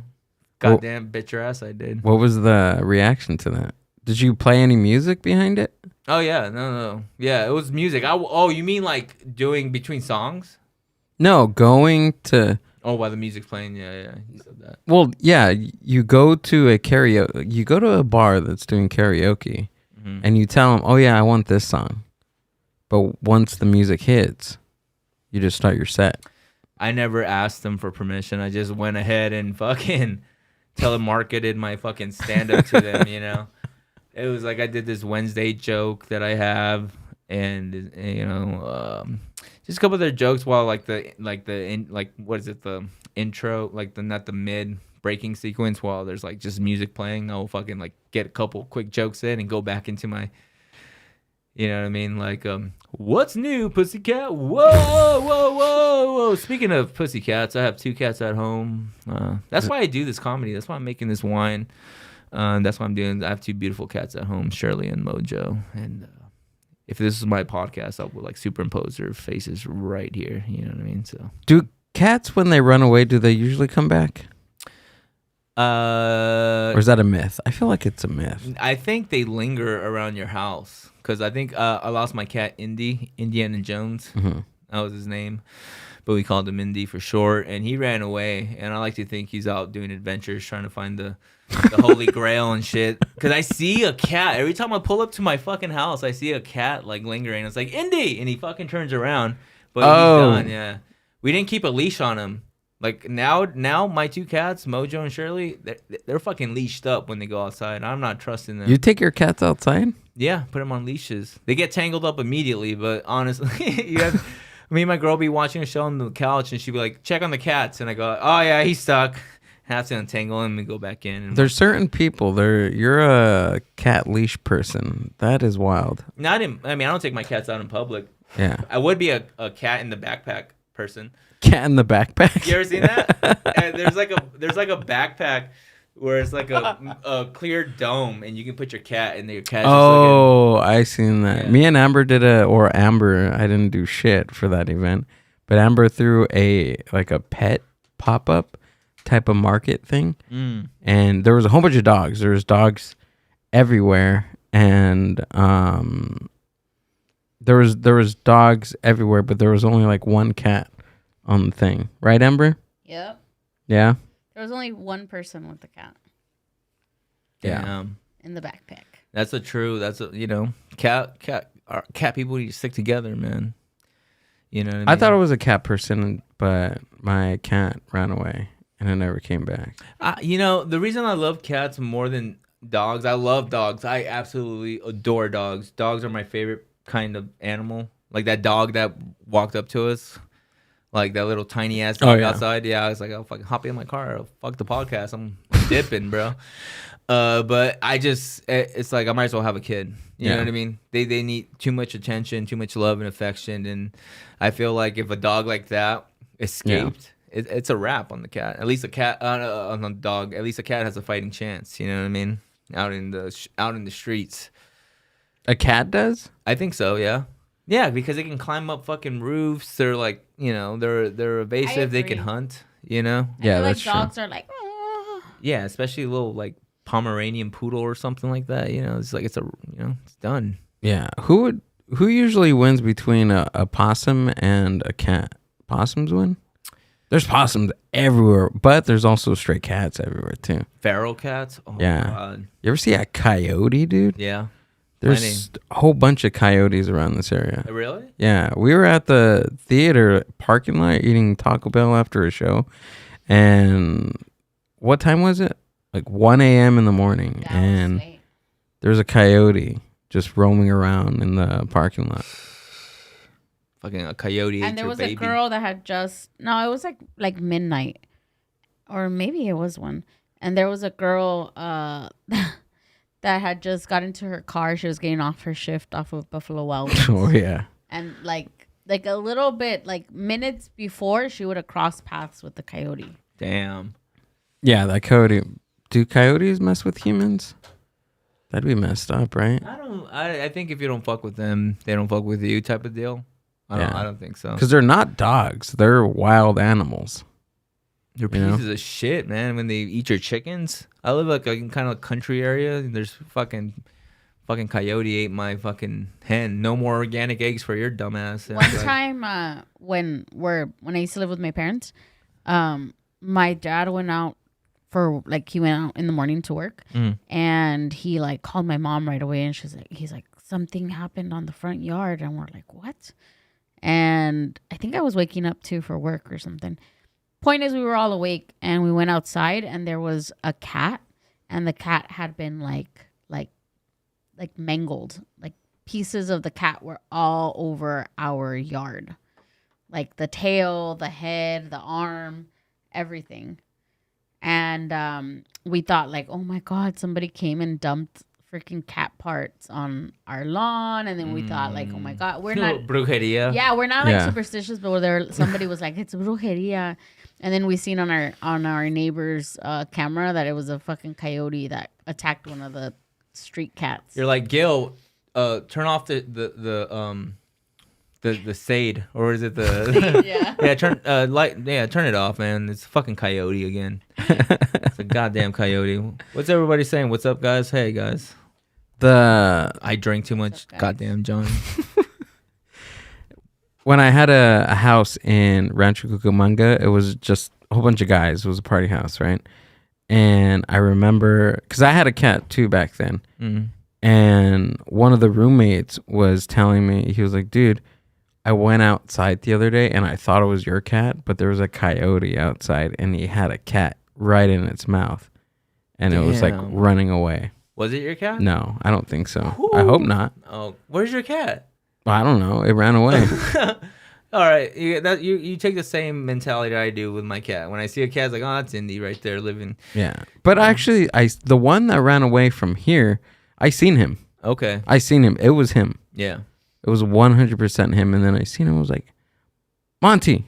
Goddamn bitch your ass, I did. What was the reaction to that? Did you play any music behind it? Oh, yeah. No. Yeah, it was music. Oh, you mean like doing between songs? No, going to... Oh, while the music's playing? Yeah. You said that. Well, yeah, you go to a karaoke... You go to a bar that's doing karaoke, and you tell them, oh, yeah, I want this song. But once the music hits, you just start your set. I never asked them for permission. I just went ahead and fucking... telemarketed my fucking stand-up to them, you know. It was like I did this Wednesday joke that I have, and you know, just a couple of their jokes while what is it, the intro, like not the mid breaking sequence, while there's like just music playing. I'll fucking like get a couple quick jokes in and go back into my You know what I mean? Like, what's new, pussycat? Whoa, whoa, whoa, whoa. Speaking of pussycats, I have 2 cats at home. That's why I do this comedy. That's why I'm making this wine. That's what I'm doing. I have 2 beautiful cats at home, Shirley and Mojo. And if this is my podcast, I'll like superimpose their faces right here. You know what I mean? So, do cats, when they run away, do they usually come back? Or is that a myth? I feel like it's a myth. I think they linger around your house because I think I lost my cat Indiana Jones. Mm-hmm. That was his name, but we called him Indy for short. And he ran away. And I like to think he's out doing adventures, trying to find the Holy Grail and shit. Because I see a cat every time I pull up to my fucking house. I see a cat like lingering. It's like Indy, and he fucking turns around, but he's done. Yeah, we didn't keep a leash on him. Like now my 2 cats, Mojo and Shirley, they're fucking leashed up when they go outside. I'm not trusting them. You take your cats outside? Yeah, put them on leashes. They get tangled up immediately, but honestly, me and my girl be watching a show on the couch, and she'd be like, check on the cats. And I go, oh yeah, he's stuck. Have to untangle him and go back in. There's certain people, you're a cat leash person. That is wild. I don't take my cats out in public. Yeah. I would be a cat in the backpack person. Cat in the backpack. You ever seen that? There's like a backpack where it's like a clear dome, and you can put your cat in there. Your cat. I seen that. Yeah. Me and Amber Amber. I didn't do shit for that event, but Amber threw a pet pop up type of market thing, and there was a whole bunch of dogs. There was dogs everywhere, and there was dogs everywhere, but there was only like 1 cat on the thing, right, Amber? Yep. Yeah. There was only 1 person with the cat. Yeah. In the backpack. That's cat people need to stick together, man. You know what I mean? I thought it was a cat person, but my cat ran away and it never came back. The reason I love cats more than dogs, I love dogs. I absolutely adore dogs. Dogs are my favorite kind of animal. Like that dog that walked up to us. Like that little tiny ass dog outside. Yeah, I was like, I'll fucking hop in my car. I'll fuck the podcast. I'm dipping, bro. But it's like I might as well have a kid. You know what I mean? They need too much attention, too much love and affection. And I feel like if a dog like that escaped, it's a wrap on the cat. At least a cat on the dog. At least a cat has a fighting chance. You know what I mean? Out in the streets. A cat does? I think so. Yeah. Yeah, because they can climb up fucking roofs. They're like, they're evasive. They can hunt, Yeah, that's true. Dogs are like, oh. Yeah, especially a little like Pomeranian poodle or something like that. It's like it's done. Yeah. Who usually wins between a possum and a cat? Possums win? There's possums everywhere, but there's also stray cats everywhere too. Feral cats? Oh yeah. My God. You ever see a coyote, dude? Yeah. There's a whole bunch of coyotes around this area. Really? Yeah. We were at the theater parking lot eating Taco Bell after a show. And what time was it? Like 1 a.m. in the morning. And there's a coyote just roaming around in the parking lot. Fucking a coyote. And there was a girl that had it was like midnight. Or maybe it was 1. And there was a girl that had just got into her car. She was getting off her shift off of Buffalo Wild Wings. Oh, yeah. And like a little bit, like minutes before, she would have crossed paths with the coyote. Damn. Yeah, that coyote. Do coyotes mess with humans? That'd be messed up, right? I think if you don't fuck with them, they don't fuck with you type of deal. I don't think so. Because they're not dogs. They're wild animals. They're pieces of shit, man. When they eat your chickens. I live like a kind of country area. And there's fucking coyote ate my fucking hen. No more organic eggs for your dumbass. One time, when I used to live with my parents, my dad went out he went out in the morning to work, and he like called my mom right away, and he's like, something happened on the front yard, and we're like, what? And I think I was waking up too for work or something. Point is, we were all awake, and we went outside, and there was a cat, and the cat had been like mangled. Like pieces of the cat were all over our yard, like the tail, the head, the arm, everything. And we thought like, oh my God, somebody came and dumped freaking cat parts on our lawn, and then we thought like, oh my god, we're not brujeria. Yeah, we're not like superstitious, but somebody was like, it's brujeria, and then we seen on our neighbor's camera that it was a fucking coyote that attacked one of the street cats. You're like, Gil, turn off the shade, or is it the turn it off, man. It's a fucking coyote again. It's a goddamn coyote. What's everybody saying? What's up, guys? Hey, guys. I drank too much. Goddamn, John. When I had a house in Rancho Cucamonga, it was just a whole bunch of guys. It was a party house, right? And I remember, because I had a cat too back then. Mm-hmm. And one of the roommates was telling me, he was like, dude, I went outside the other day and I thought it was your cat, but there was a coyote outside and he had a cat right in its mouth. And it was like running away. Was it your cat? No, I don't think so. Ooh. I hope not. Oh, where's your cat? I don't know. It ran away. All right, you take the same mentality I do with my cat. When I see a cat, it's like, oh, that's Indy right there living. Yeah, but actually, the one that ran away from here, I seen him. Okay, I seen him. It was him. Yeah, it was 100% him. And then I seen him. I was like, Monty,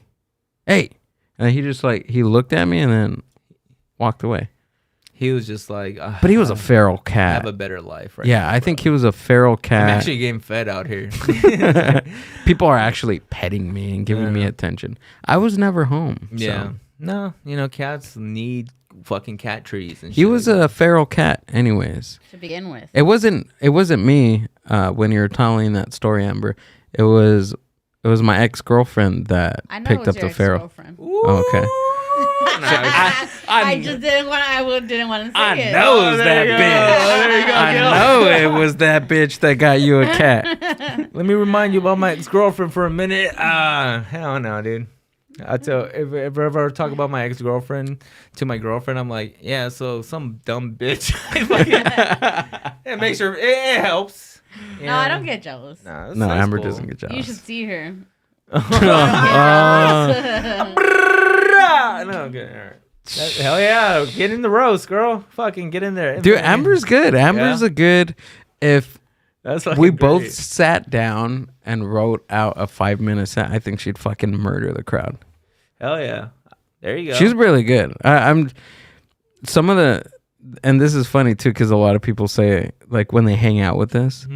hey, and he just like he looked at me and then walked away. He was just like, but he was a feral cat. I have a better life, right? Yeah, now, I think he was a feral cat. I'm actually getting fed out here. People are actually petting me and giving me attention. I was never home. Yeah, so. No, cats need fucking cat trees and shit. He was a feral cat, anyways. To begin with, it wasn't me when you were telling that story, Amber. It was my ex-girlfriend that picked up the feral. Oh, okay. I just didn't want. Didn't want to say it. I know it was that bitch. There you go. I know it was that bitch that got you a cat. Let me remind you about my ex-girlfriend for a minute. Hell no, dude. I tell if I ever talk about my ex-girlfriend to my girlfriend, I'm like, yeah, so some dumb bitch. It makes her. It helps. No, I don't get jealous. No, Amber doesn't get jealous. You should see her. No, good. All right. Hell yeah, get in the roast, girl. Fucking get in there. Dude, Amber's good. Amber's a good. If we both sat down and wrote out a 5-minute set, I think she'd fucking murder the crowd. Hell yeah. There you go. She's really good. I'm some of the, and this is funny too, because a lot of people say like when they hang out with us.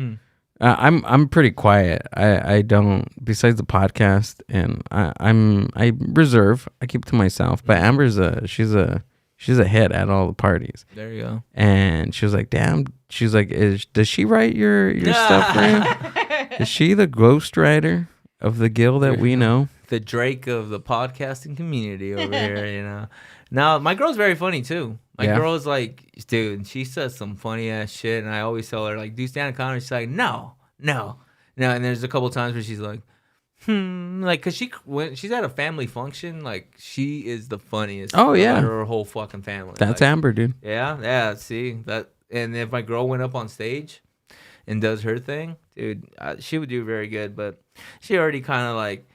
I'm pretty quiet. I don't, besides the podcast, and I reserve. I keep to myself. But Amber's she's a hit at all the parties. There you go. And she was like, damn. She's like, does she write your stuff for you? Is she the ghostwriter of the Gil that we know? The Drake of the podcasting community over here, you know. Now, my girl's very funny too. My girl's like, dude, she says some funny ass shit, and I always tell her like, do stand-up comedy. She's like, no. And there's a couple times where she's like, like, cause when she's at a family function, like she is the funniest. Oh yeah, out of her whole fucking family. That's like, Amber, dude. Yeah. See that, and if my girl went up on stage and does her thing, dude, she would do very good. But she already kind of like.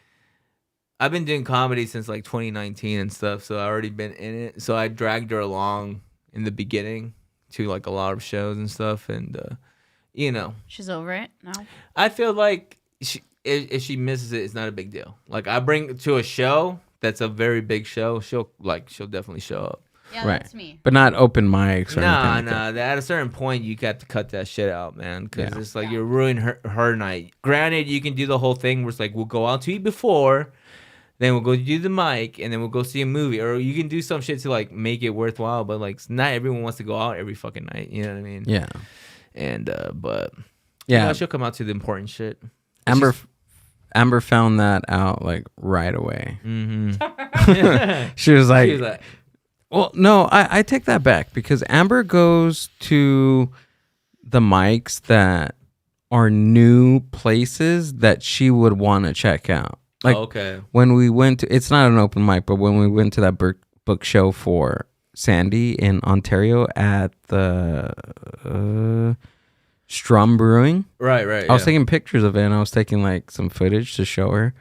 I've been doing comedy since like 2019 and stuff, so I already been in it. So I dragged her along in the beginning to like a lot of shows and stuff, and you know, she's over it now. I feel like if she misses it, it's not a big deal. Like I bring to a show that's a very big show, she'll definitely show up. Yeah, right. That's me. But not open mics or anything like that. At a certain point, you got to cut that shit out, man, because it's like you're ruining her night. Granted, you can do the whole thing where it's like we'll go out to eat before. Then we'll go do the mic, and then we'll go see a movie. Or you can do some shit to, like, make it worthwhile. But, like, not everyone wants to go out every fucking night. You know what I mean? Yeah. And, but... Yeah. You know, she'll come out to the important shit. Amber found that out, like, right away. Mm-hmm. She was like... Well, no, I take that back. Because Amber goes to the mics that are new places that she would want to check out. Like, okay. When we went to, it's not an open mic, but when we went to that book show for Sandy in Ontario at the Strum Brewing. Right. I was taking pictures of it, and I was taking like some footage to show her.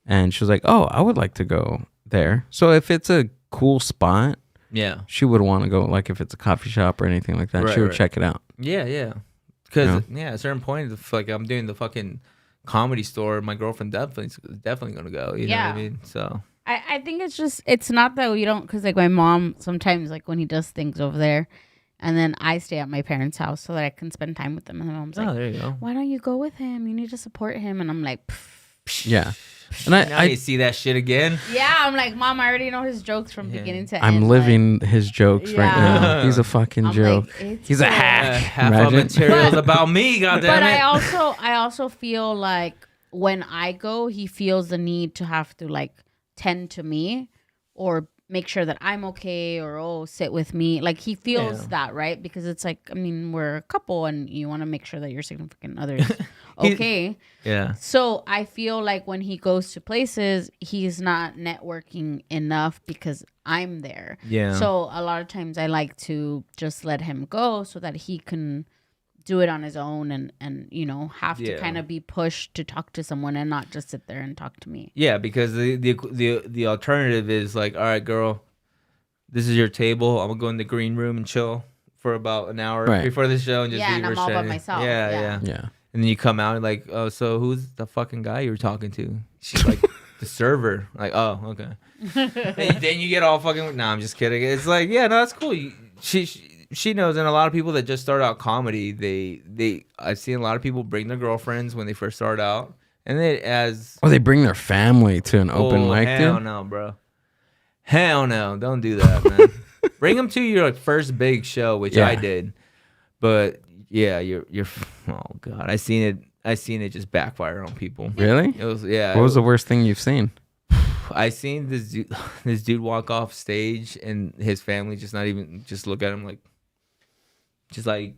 And she was like, oh, I would like to go there. So if it's a cool spot, yeah, she would want to go. Like if it's a coffee shop or anything like that, she would check it out. Yeah. Because at a certain point, like I'm doing the fucking Comedy Store, my girlfriend definitely gonna go. You know what I mean? So I think it's not that we don't, because like my mom sometimes, like when he does things over there, and then I stay at my parents' house so that I can spend time with them. And my mom's like, there you go. why don't you go with him? You need to support him. And I'm like, yeah. And I see that shit again. yeah, I'm like, Mom, I already know his jokes from beginning to end. I'm living his jokes right now. He's a fucking joke. Like, he's a hack. Half of material's about me, goddammit. But I also feel like when I go, he feels the need to have to like tend to me or make sure that I'm okay, or sit with me. Like he feels that, right? Because it's like, I mean, we're a couple and you want to make sure that your significant other is okay. Yeah. So I feel like when he goes to places, he's not networking enough because I'm there. Yeah. So a lot of times I like to just let him go so that he can do it on his own and have to kind of be pushed to talk to someone and not just sit there and talk to me. Yeah, because the alternative is like, all right, girl, this is your table. I'm gonna go in the green room and chill for about an hour before the show and just and I'm all by myself. Yeah. And then you come out and like, oh, so who's the fucking guy you were talking to? She's like, the server. Like, oh, okay. And then you get all fucking. Nah, I'm just kidding. It's like, yeah, no, that's cool. She knows, and a lot of people that just start out comedy, I've seen a lot of people bring their girlfriends when they first start out, and they bring their family to an open mic. Hell no, bro. Hell no, don't do that, man. Bring them to your first big show, which I did, but yeah, you're. Oh god, I seen it just backfire on people. Really? It was What was the worst thing you've seen? I seen this dude walk off stage and his family just look at him like. Just like,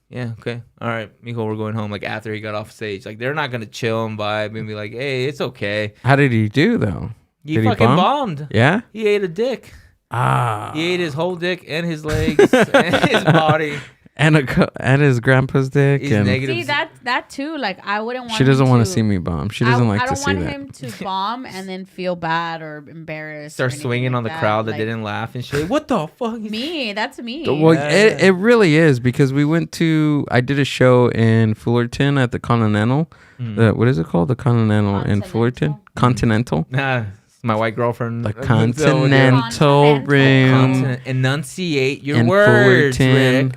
yeah, okay, all right, Miko, we're going home. Like after he got off stage, like they're not gonna chill and vibe and be like, hey, it's okay. How did he do though? He fucking bombed. Yeah, he ate a dick. He ate his whole dick and his legs and his body. And his grandpa's dick. And see that too. Like I wouldn't want. She doesn't want to see me bomb. She doesn't like to see that. I don't want him to bomb and then feel bad or embarrassed. Start swinging on the crowd that didn't laugh and shit. What the fuck? Me, that's me. Well, it really is, because we went to. I did a show in Fullerton at the Continental. What is it called? The Continental in Fullerton. Continental. Nah. My white girlfriend. The Continental room. Enunciate your words, Rick.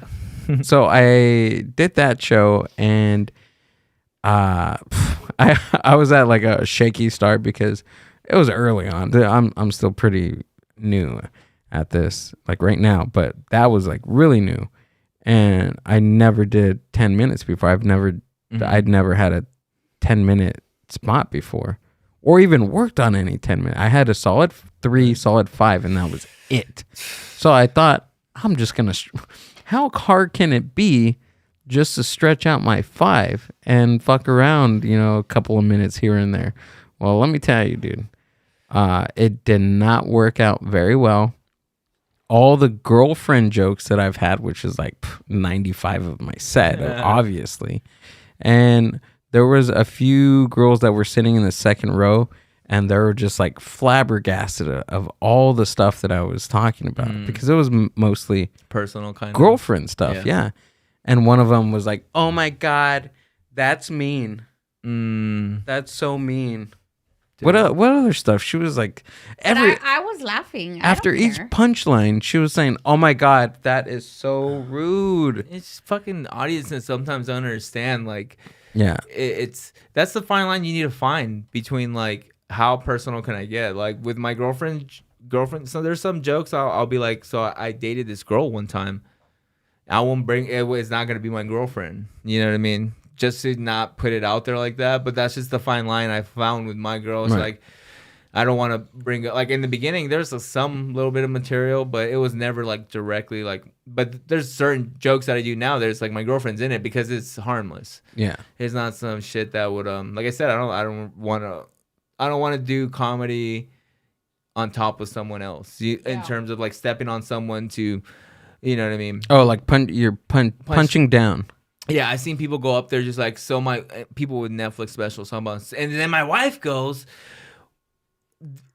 So I did that show, and I was at like a shaky start because it was early on. I'm still pretty new at this, like right now, but that was like really new, and I never did 10 minutes before. I'd never had a 10-minute spot before, or even worked on any 10 minutes. I had a solid 3, solid 5, and that was it. So I thought, I'm just gonna. How hard can it be just to stretch out my 5 and fuck around, a couple of minutes here and there? Well, let me tell you, dude, it did not work out very well. All the girlfriend jokes that I've had, which is like 95 of my set, obviously. And there was a few girls that were sitting in the second row, and they were just like flabbergasted of all the stuff that I was talking about, because it was mostly personal kind of girlfriend stuff. Yeah. And one of them was like, oh my God, that's mean. That's so mean. Dude. What other stuff? She was like, I was laughing. After each punchline, she was saying, oh my God, that is so rude. It's fucking audiences sometimes don't understand. Like, yeah, that's the fine line you need to find between like, how personal can I get? Like with my girlfriend. So there's some jokes I'll be like, so I dated this girl one time. I won't bring it. It's not gonna be my girlfriend. You know what I mean? Just to not put it out there like that. But that's just the fine line I found with my girls. Right. Like I don't want to bring like in the beginning. There's some little bit of material, but it was never like directly like. But there's certain jokes that I do now. There's like my girlfriend's in it because it's harmless. Yeah, it's not some shit that would like I said. I don't want to do comedy on top of someone else in terms of like stepping on someone to, you know what I mean? Oh, like punching down. Yeah, I've seen people go up there just like, so my people with Netflix specials, and then my wife goes,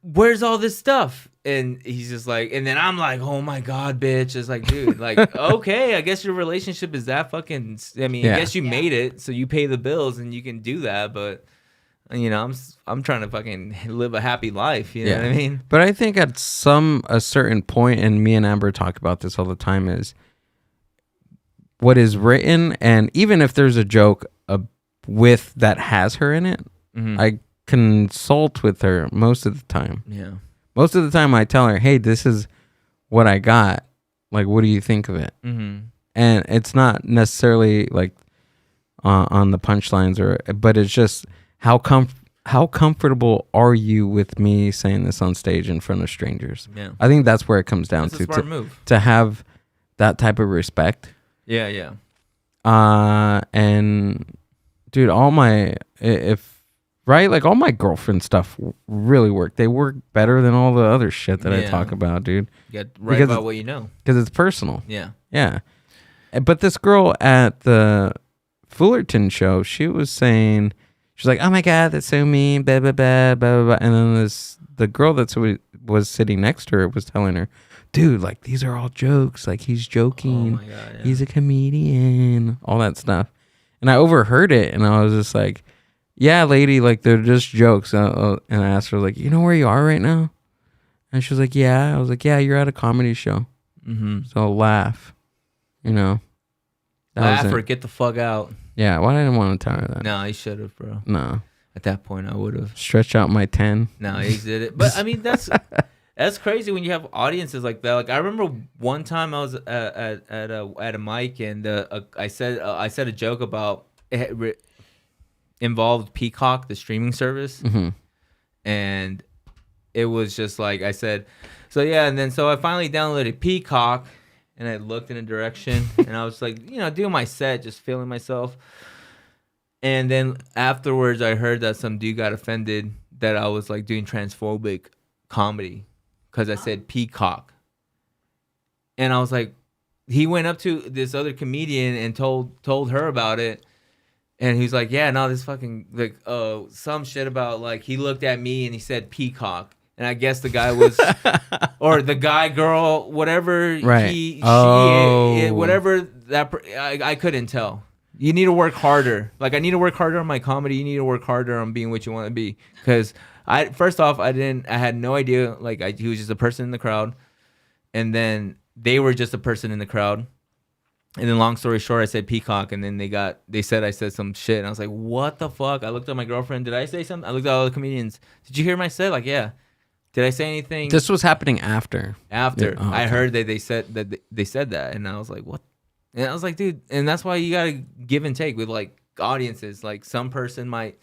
where's all this stuff? And he's just like, and then I'm like, oh my God, bitch. It's like, dude, like, okay, I guess your relationship is that fucking, I mean, I guess you made it, so you pay the bills and you can do that, but, you know, I'm trying to fucking live a happy life, you know what I mean? But I think at a certain point, and me and Amber talk about this all the time, is what is written, and even if there's a joke with that has her in it, I consult with her most of the time. Yeah. Most of the time I tell her, hey, this is what I got. Like, what do you think of it? Mm-hmm. And it's not necessarily like on the punchlines, but it's just how comfortable are you with me saying this on stage in front of strangers? Yeah. I think that's where it comes down That's a smart move. To have that type of respect. Yeah, yeah. And dude, all my girlfriend stuff really work. They work better than all the other shit that I talk about, dude. You got right about what you know. Because it's personal. Yeah. Yeah. But this girl at the Fullerton show, she was saying, she's like, oh my God, that's so mean, blah, blah, blah, blah, blah. And then the girl that was sitting next to her was telling her, dude, like, these are all jokes. Like, he's joking. Oh my God, yeah. He's a comedian. All that stuff. And I overheard it, and I was just like, yeah, lady, like, they're just jokes. And I asked her, like, you know where you are right now? And she was like, yeah. I was like, yeah, you're at a comedy show. Mm-hmm. So laugh, you know. Laugh or get the fuck out. Yeah, why didn't I want to tell her that? No, he should have, bro. No. At that point, I would have. Stretch out my 10. No, he did it. But, I mean, that's crazy when you have audiences like that. Like, I remember one time I was at a mic, and I said a joke about it involved Peacock, the streaming service, and it was just like I said. So yeah, and then so I finally downloaded Peacock, and I looked in a direction, and I was like, you know, doing my set, just feeling myself. And then afterwards, I heard that some dude got offended that I was like doing transphobic comedy because I said Peacock. And I was like, he went up to this other comedian and told her about it. And he was like, yeah, no, this fucking, like, some shit about, like, he looked at me and he said Peacock. And I guess the guy was, or the guy, girl, whatever, right. Whatever, I couldn't tell. You need to work harder. Like, I need to work harder on my comedy. You need to work harder on being what you want to be. Because first off, I had no idea. Like, he was just a person in the crowd. And then they were just a person in the crowd. And then long story short, I said Peacock. And then they said I said some shit. And I was like, what the fuck? I looked at my girlfriend. Did I say something? I looked at all the comedians. Did you hear my set? Like, yeah. Did I say anything? This was happening after. After. Yeah. Oh, okay. I heard that they said that. And I was like, what? And I was like, dude, and that's why you gotta give and take with like audiences. Like some person might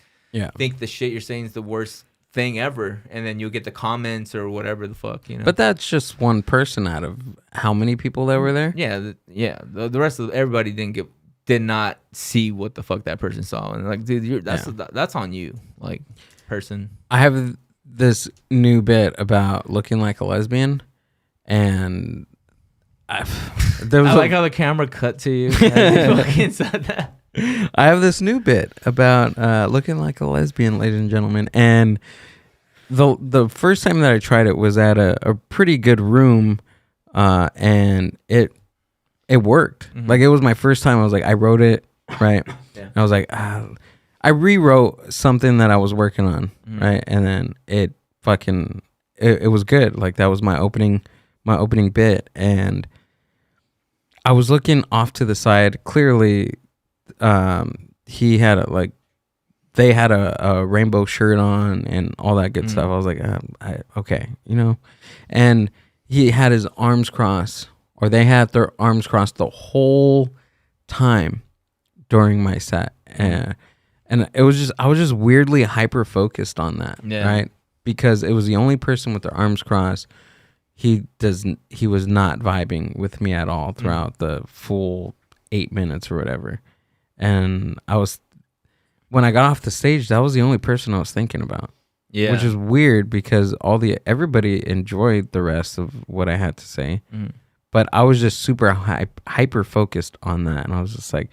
think the shit you're saying is the worst thing ever, and then you'll get the comments or whatever the fuck, you know. But that's just one person out of how many people that were there? Yeah, the rest of everybody did not see what the fuck that person saw, and like, dude, that's on you, like, person. I have this new bit about looking like a lesbian, and I like how the camera cut to you. Fucking said that. I have this new bit about looking like a lesbian, ladies and gentlemen. And the first time that I tried it was at a pretty good room, and it worked. Mm-hmm. Like, it was my first time. I was like, I wrote it, right? Yeah. And I was like, I rewrote something that I was working on, right? And then it was good. Like, that was my opening bit, and I was looking off to the side. Clearly, he had they had a rainbow shirt on and all that good stuff. I was like, okay, you know. And he had his arms crossed, or they had their arms crossed the whole time during my set, and it was just, I was just weirdly hyper focused on that, right? Because it was the only person with their arms crossed. He was not vibing with me at all throughout the full 8 minutes or whatever. And when I got off the stage, that was the only person I was thinking about. Yeah. Which is weird because everybody enjoyed the rest of what I had to say. But I was just super hyper focused on that. And I was just like,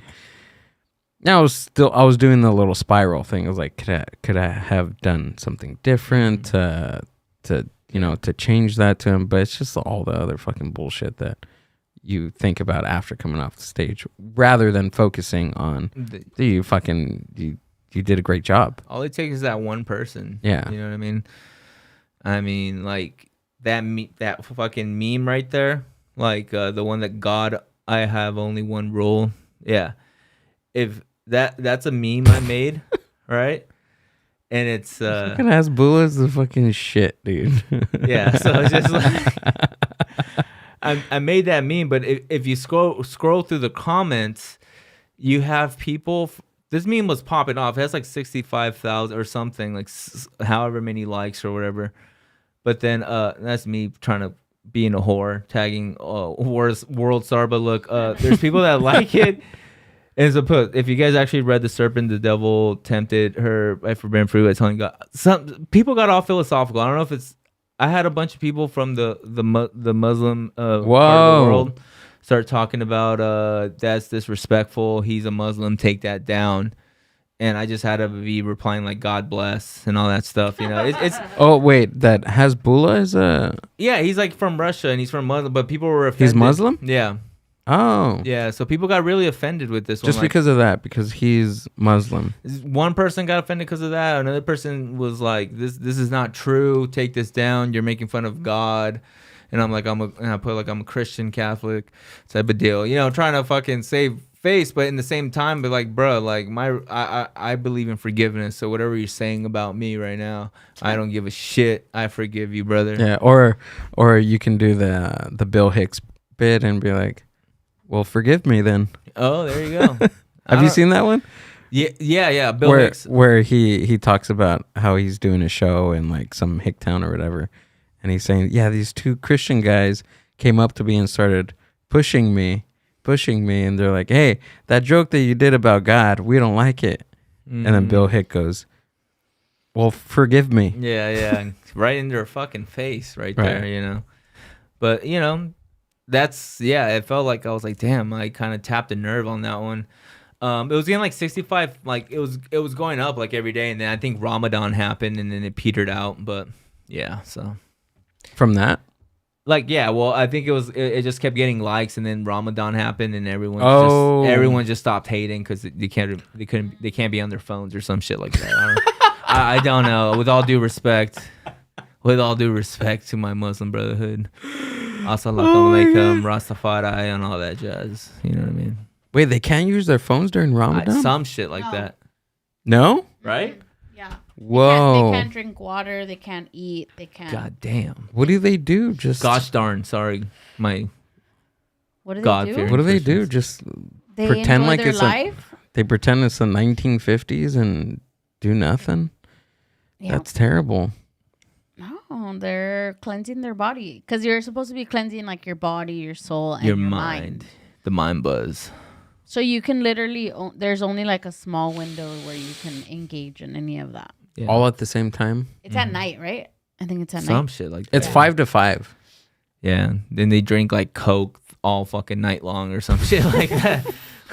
I was doing the little spiral thing. I was like, could I have done something different? to change that to him, but it's just all the other fucking bullshit that you think about after coming off the stage rather than focusing on you did a great job. All it takes is that one person. Yeah. You know what I mean? I mean, like that fucking meme right there, like the one that God, I have only one rule. Yeah. If that's a meme I made, right? And it's fucking Hasbulla is the fucking shit, dude. Yeah, so it's just like I made that meme, but if you scroll through the comments, you have people. This meme was popping off. It has like 65,000 or something, like however many likes or whatever. But then that's me trying to being a whore, tagging world star. But look, there's people that like it. And so if you guys actually read The Serpent, the devil tempted her by forbidden fruit by telling God. Some people got all philosophical. I don't know if it's. I had a bunch of people from the Muslim part of the world start talking about that's disrespectful. He's a Muslim. Take that down. And I just had to be replying like God bless and all that stuff. You know, it's. Oh wait, that Hasbulla is a. Yeah, he's like from Russia and he's from Muslim, but people were offended. He's Muslim? Yeah. Oh. Yeah, so people got really offended with this one. Just because of that, because he's Muslim. One person got offended because of that. Another person was like, "This is not true. Take this down. You're making fun of God." And I'm like, and I put like I'm a Christian Catholic type of deal, you know, trying to fucking save face, but in the same time, but like, bro, like I believe in forgiveness. So whatever you're saying about me right now, I don't give a shit. I forgive you, brother. Yeah, or you can do the Bill Hicks bit and be like, well, forgive me then. Oh, there you go. Have you seen that one? Yeah. Bill Hicks. Where he talks about how he's doing a show in like some hick town or whatever. And he's saying, yeah, these two Christian guys came up to me and started pushing me. And they're like, hey, that joke that you did about God, we don't like it. And then Bill Hick goes, well, forgive me. Yeah. Right in their fucking face right there, you know. But, you know, it felt like I was like, damn, I kind of tapped a nerve on that one. It was getting like 65, like it was going up like every day, and then I think Ramadan happened and then it petered out. But yeah, so from that, like, yeah, well, I think it just kept getting likes, and then Ramadan happened and everyone just stopped hating because they can't be on their phones or some shit like that. I don't know. With all due respect to my Muslim brotherhood. Assalamu alaikum, Rastafari, and all that jazz. You know what I mean? Wait, they can't use their phones during Ramadan? Some shit like that. No? Right? Yeah. Whoa. They can't drink water. They can't eat. They can't. God damn. What do they do? Just gosh darn. Sorry, my. What do God they do? What do they do? Just they pretend like their it's life? They pretend it's the 1950s and do nothing. Yeah. That's terrible. No, they're cleansing their body because you're supposed to be cleansing like your body, your soul, and your mind. The mind buzz. So you can literally, there's only like a small window where you can engage in any of that. Yeah. All at the same time? It's at night, right? I think it's at night. Some shit like that. It's 5 to 5. Yeah. Then they drink like Coke all fucking night long or some shit like that.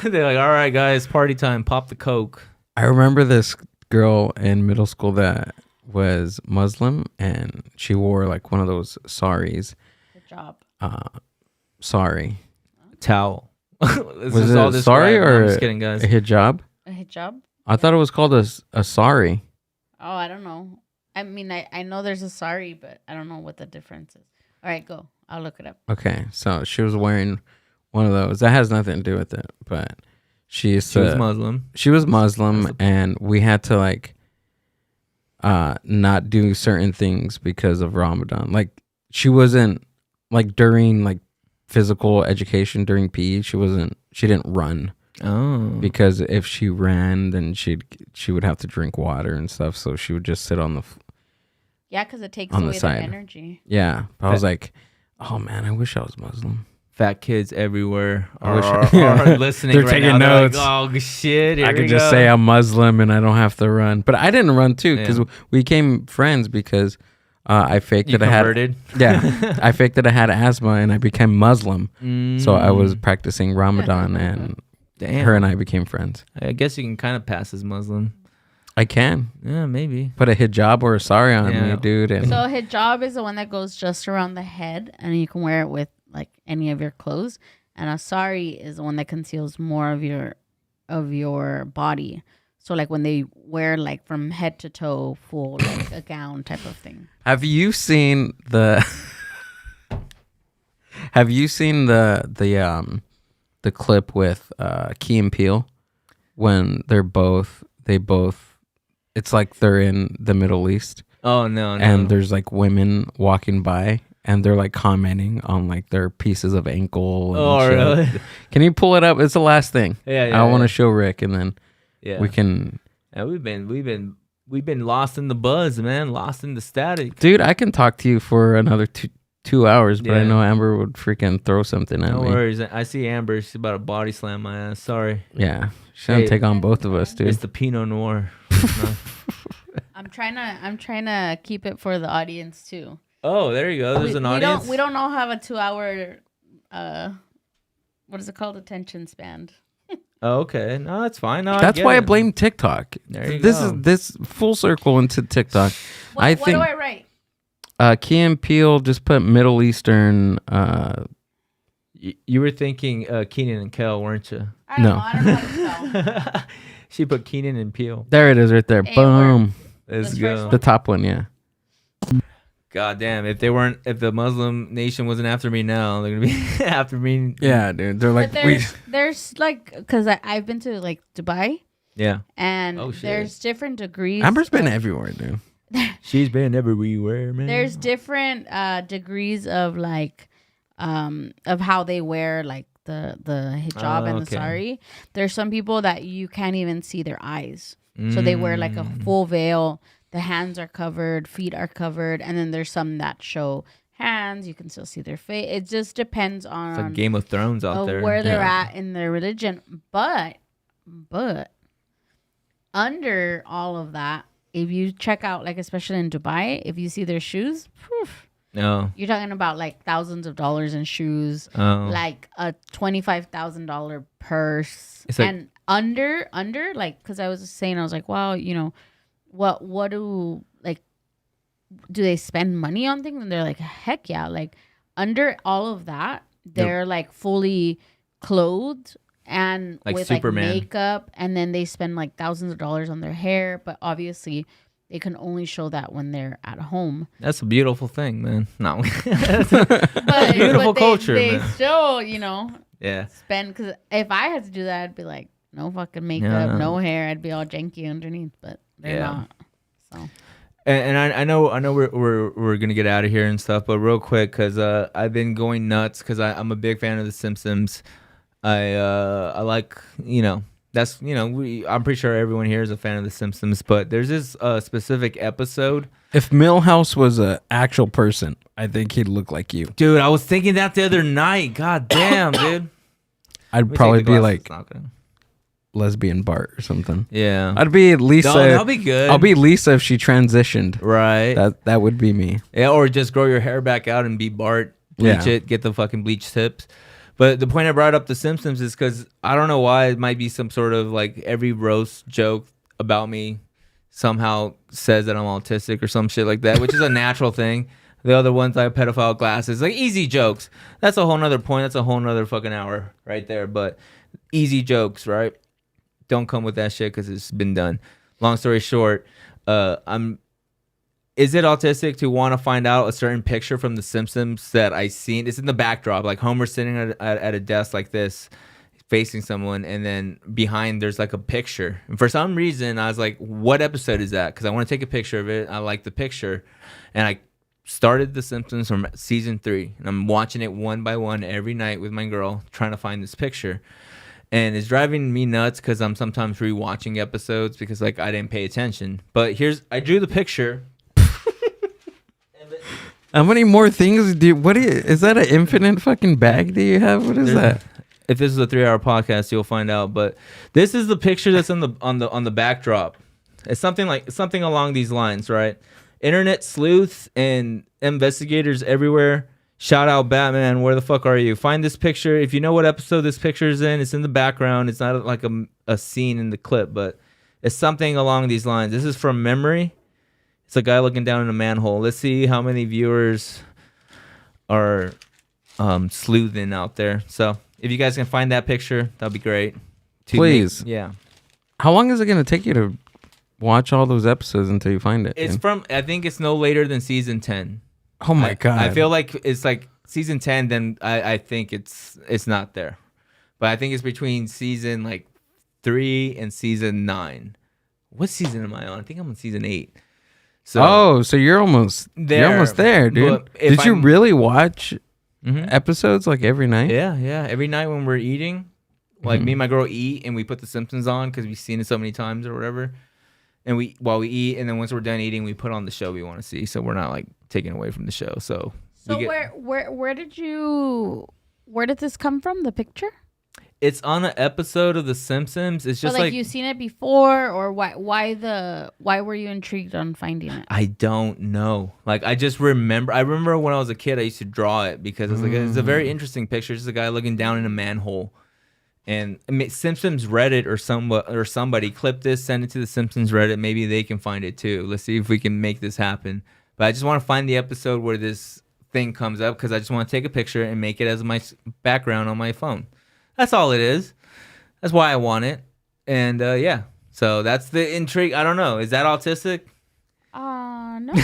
They're like, all right, guys, party time. Pop the Coke. I remember this girl in middle school that was Muslim, and she wore like one of those saris. Good job. Sari. Towel. Was it a sari or I'm just kidding, guys. A hijab? A hijab? I thought it was called a sari. Oh, I don't know. I mean, I know there's a sari, but I don't know what the difference is. All right, go. I'll look it up. Okay, so she was wearing one of those. That has nothing to do with it, but she was Muslim. She was Muslim, and we had to like not do certain things because of Ramadan. Like she wasn't like during like physical education during PE. She didn't run. Oh, because if she ran, then she would have to drink water and stuff. So she would just sit on the yeah, because it takes away their energy. Yeah, I was like, oh man, I wish I was Muslim. Fat kids everywhere are listening. They're right taking now. notes. They're like, oh shit! I could just say I'm Muslim and I don't have to run. But I didn't run too because we became friends because I faked that converted? I faked that I had asthma and I became Muslim. So I was practicing Ramadan and her and I became friends. I guess you can kind of pass as Muslim. I can. Yeah, maybe. Put a hijab or a sari on me, dude. And so a hijab is the one that goes just around the head, and you can wear it with like any of your clothes. And a sari is the one that conceals more of your body. So like when they wear like from head to toe, full like a gown type of thing. Have you seen the? Have you seen the clip with Key and Peele when they both. It's like they're in the Middle East. Oh no! And there's like women walking by, and they're like commenting on like their pieces of ankle. And shit. Really? Can you pull it up? It's the last thing. Yeah. I want to show Rick, and then we can. Yeah, we've been lost in the buzz, man. Lost in the static. Dude, I can talk to you for another 2 hours, but I know Amber would freaking throw something at me. No worries. I see Amber. She's about to body slam my ass. Sorry. Yeah. She's gonna take on both of us, dude. It's the Pinot Noir. I'm trying to keep it for the audience too. Oh, there you go. There's an audience. We don't all have a 2-hour what is it called? Attention span. Oh, okay. No, that's fine. No, that's why I blame TikTok. There you this go. is this full circle into TikTok. What do I write? Key and Peele just put Middle Eastern. You were thinking Keenan and Kel, weren't you? I don't know how to spell. She put Keenan and Peele. There it is, right there. Boom. Let's go. The top one, yeah. God damn! If the Muslim nation wasn't after me now, they're gonna be after me. Yeah, dude. They're like, there's like, because I've been to like Dubai. Yeah. And there's different degrees. Amber's been everywhere, dude. She's been everywhere, man. There's different degrees of like, of how they wear like the hijab and the sari. There's some people that you can't even see their eyes, so they wear like a full veil. The hands are covered, feet are covered, and then there's some that show hands. You can still see their face. It just depends on it's like Game of Thrones out there. Where they're at in their religion. But under all of that, if you check out, like especially in Dubai, if you see their shoes, you're talking about like thousands of dollars in shoes, like a $25,000 purse, like, and under like, because I was saying, I was like, wow, you know. What do they spend money on things? And they're like, heck yeah. Like under all of that, they're like fully clothed and like with Superman. Like makeup, and then they spend like thousands of dollars on their hair, but obviously they can only show that when they're at home. That's a beautiful thing, man. No. but beautiful culture, they man. Still, spend, because if I had to do that, I'd be like, no fucking makeup, no hair. I'd be all janky underneath, but they're not. So. And I know we're gonna get out of here and stuff, but real quick, because I've been going nuts because I'm a big fan of The Simpsons. I like that's I'm pretty sure everyone here is a fan of The Simpsons, but there's this specific episode. If Milhouse was an actual person, I think he'd look like you, dude. I was thinking that the other night. God damn, dude. I'd probably be like lesbian Bart or something. Yeah, I'd be Lisa. No, that'll be good. I'll be Lisa if she transitioned. Right. That would be me. Yeah, or just grow your hair back out and be Bart. Bleach it. Get the fucking bleach tips. But the point I brought up The Simpsons is because I don't know why it might be some sort of like every roast joke about me somehow says that I'm autistic or some shit like that, which is a natural thing. The other ones like pedophile glasses, like easy jokes. That's a whole nother point. That's a whole nother fucking hour right there. But easy jokes, right? Don't come with that shit because it's been done. Long story short, is it autistic to want to find out a certain picture from The Simpsons that I seen? It's in the backdrop, like Homer sitting at a desk like this, facing someone, and then behind there's like a picture. And for some reason, I was like, "What episode is that?" Because I want to take a picture of it. I like the picture, and I started The Simpsons from season 3, and I'm watching it one by one every night with my girl, trying to find this picture. And it's driving me nuts because I'm sometimes rewatching episodes because like I didn't pay attention. But I drew the picture. How many more things do you, is that an infinite fucking bag that you have? What is that? If this is a 3-hour podcast, you'll find out. But this is the picture that's on the backdrop. It's something along these lines, right? Internet sleuths and investigators everywhere. Shout out Batman, where the fuck are you? Find this picture. If you know what episode this picture is in, it's in the background. It's not like a scene in the clip, but It's something along these lines. This is from memory. It's a guy looking down in a manhole. Let's see how many viewers are sleuthing out there. So if you guys can find that picture, that'd be great. Please. Yeah. How long is it going to take you to watch all those episodes until you find it? It's from, I think it's no later than season 10. Oh my God. I feel like it's like season 10, then I think it's not there. But I think it's between season like 3 and season 9. What season am I on? I think I'm on season 8. So so you're almost there. You're almost there, dude. Did you really watch episodes like every night? Yeah. Every night when we're eating, like me and my girl eat, and we put The Simpsons on because we've seen it so many times or whatever. And while we eat, and then once we're done eating, we put on the show we want to see. So we're not like taken away from the show. So where did this come from? The picture? It's on an episode of The Simpsons. It's just like you've seen it before, or why were you intrigued on finding it? I don't know. Like I just remember. I remember when I was a kid, I used to draw it because it's like it's a very interesting picture. It's just a guy looking down in a manhole, and Simpsons Reddit or somebody clip this, send it to the Simpsons Reddit. Maybe they can find it too. Let's see if we can make this happen. But I just want to find the episode where this thing comes up because I just want to take a picture and make it as my background on my phone. That's all it is. That's why I want it. And yeah. So that's the intrigue. I don't know. Is that autistic? No.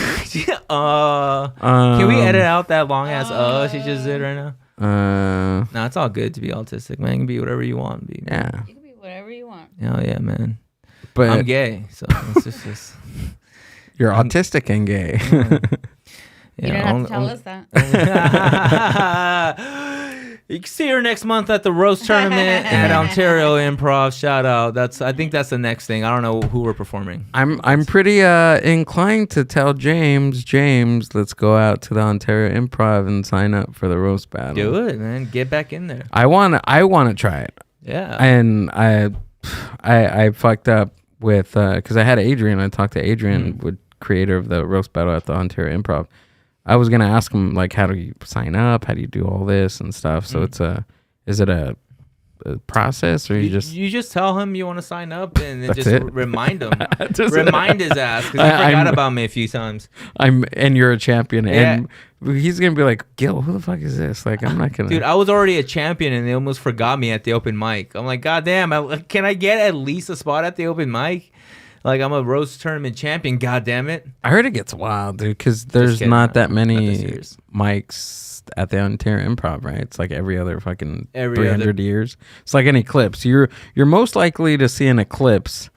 Can we edit out that long ass she just did right now? No, it's all good to be autistic, man. You can be whatever you want to be. Man. Yeah. You can be whatever you want. Oh yeah, man. But I'm gay, so it's just you're autistic and gay. You don't have to tell us that. You can see her next month at the roast tournament at Ontario Improv. Shout out. I think that's the next thing. I don't know who we're performing. I'm pretty inclined to tell James, let's go out to the Ontario Improv and sign up for the roast battle. Do it, man. Get back in there. I want to try it. Yeah. And I fucked up with because I had Adrian. I talked to Adrian, creator of the roast battle at the Ontario Improv. I was gonna ask him like, how do you sign up? How do you do all this and stuff? So is it a process, or you just tell him you want to sign up and then just remind him, remind his ass because he forgot about me a few times. And you're a champion, and he's gonna be like, Gil, who the fuck is this? Like, I'm not gonna. Dude, I was already a champion, and they almost forgot me at the open mic. I'm like, God damn, can I get at least a spot at the open mic? Like, I'm a roast tournament champion, God damn it. I heard it gets wild, dude, because there's not that many mics at the Ontario Improv, right? It's like every other fucking 300 years. It's like an eclipse. You're most likely to see an eclipse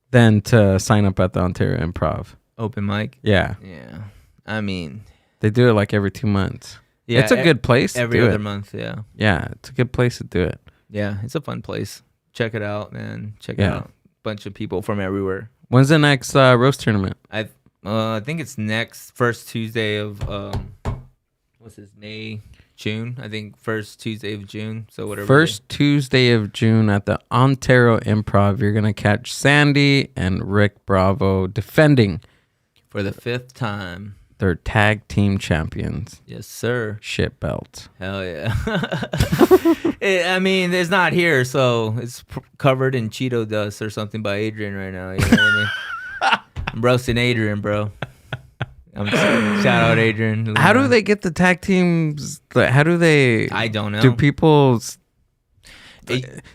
than to sign up at the Ontario Improv. Open mic? Yeah. Yeah. I mean, they do it like every 2 months. Yeah, it's a good place. Every other month, yeah. Yeah, it's a good place to do it. Yeah, it's a fun place. Check it out, man. Check it out. Bunch of people from everywhere. When's the next roast tournament? I think it's first Tuesday of June. I think first Tuesday of June. So whatever. First Tuesday of June at the Ontario Improv. You're gonna catch Sandy and Rick Bravo defending for the 5th time. They're tag team champions. Yes, sir. Shit belt. Hell yeah. I mean, it's not here, so it's covered in Cheeto dust or something by Adrian right now. You know what I mean? I'm roasting Adrian, bro. Shout out Adrian. How do they get the tag teams? How do they? I don't know. Do people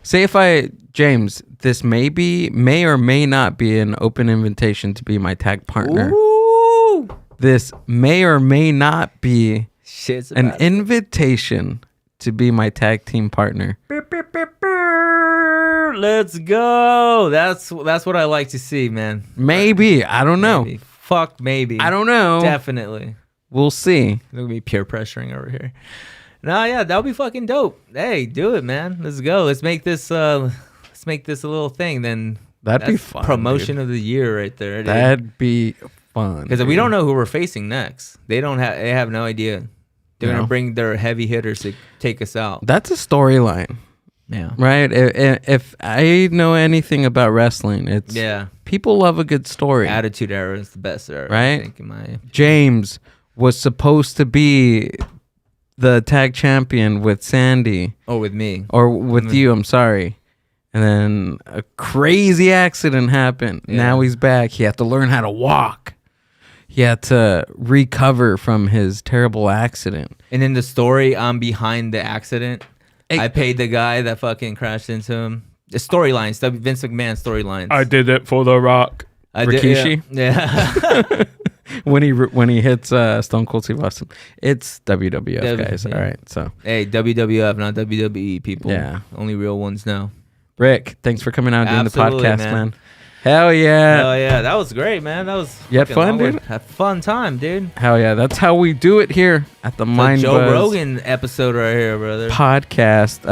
say James, this may or may not be an open invitation to be my tag partner. Ooh. This may or may not be an it. invitation to be my tag team partner. Let's go. That's what I like to see, man. Maybe. I don't know. Maybe. Fuck, maybe. I don't know. Definitely. We'll see. There'll be peer pressuring over here. No, yeah, that'll be fucking dope. Hey, do it, man. Let's go. Let's make this a little thing. Then that'd be fun. Promotion dude. Of the year right there. That'd be fun. Because we don't know who we're facing next. They have no idea. They're gonna bring their heavy hitters to take us out. That's a storyline. Yeah. Right? If I know anything about wrestling, it's people love a good story. Attitude Era is the best era, right? I think, in my opinion. James was supposed to be the tag champion with Sandy. Or with me. Or with you, I'm sorry. And then a crazy accident happened. Yeah. Now he's back. He had to learn how to walk. He had to recover from his terrible accident. And in the story, I'm behind the accident. Hey. I paid the guy that fucking crashed into him. The storylines, Vince McMahon storylines. I did it for The Rock. Rikishi? Yeah. when he hits Stone Cold Steve Austin. It's WWF, guys. Yeah. All right, so. Hey, WWF, not WWE, people. Yeah. Only real ones now. Rick, thanks for coming out and doing the Absolutely, podcast, man. man. Hell yeah. Oh yeah, that was great, man. That was You had fucking fun, awesome. dude? Had fun time, dude. Hell yeah. That's how we do it here at the Mind Joe Buzz Rogan episode right here, brother. podcast.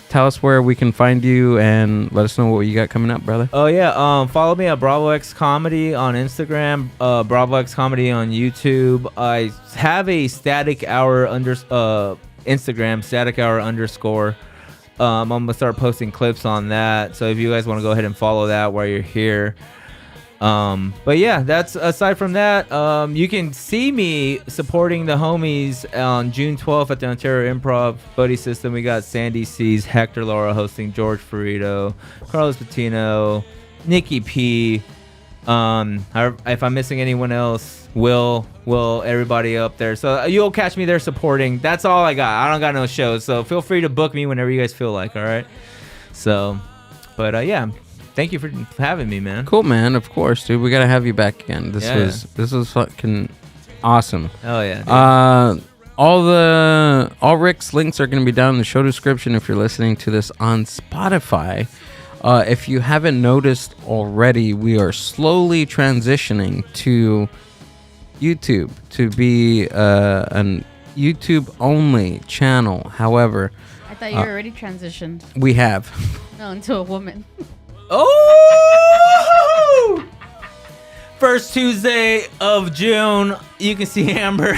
Tell us where we can find you and let us know what you got coming up, brother. Oh yeah, follow me at Bravo X Comedy on Instagram, Bravo X Comedy on YouTube. I have a Static Hour Instagram, Static Hour _. I'm gonna start posting clips on that. So if you guys want to go ahead and follow that while you're here. But yeah, that's aside from that, you can see me supporting the homies on June 12th at the Ontario Improv Buddy System. We got Sandy C's, Hector Laura hosting, George Ferrito, Carlos Patino, Nikki P. If I'm missing anyone else, Will, everybody up there. So you'll catch me there supporting. That's all I got. I don't got no shows. So feel free to book me whenever you guys feel like. All right. So, but yeah. Thank you for having me, man. Cool, man. Of course, dude. We gotta have you back again. This was fucking awesome. Oh yeah. Dude. All Rick's links are gonna be down in the show description if you're listening to this on Spotify. If you haven't noticed already, we are slowly transitioning to YouTube to be an YouTube only channel. However, I thought you were already transitioned. we have. No, into a woman. Oh! First Tuesday of June, you can see Amber.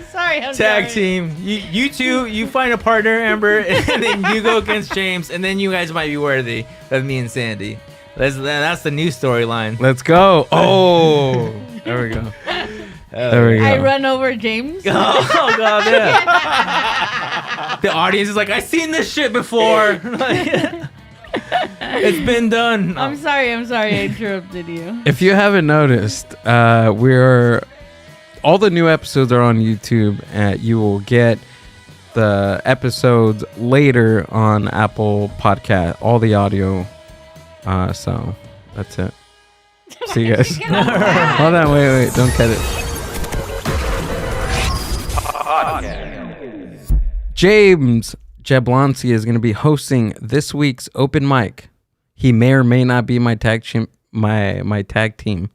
Sorry, I'm Tag sorry. team. You two, you find a partner, Amber, and then you go against James, and then you guys might be worthy of me and Sandy. That's the new storyline. Let's go. Oh, there we go. There we go. I run over James. Oh god, yeah. The audience is like, I've seen this shit before. It's been done. I'm sorry I interrupted you. If you haven't noticed, all the new episodes are on YouTube. You will get the episodes later on Apple Podcast, all the audio. So that's it. See you guys. Hold on, wait, don't cut it. James Jablonski is going to be hosting this week's open mic. He may or may not be my tag team. My tag team.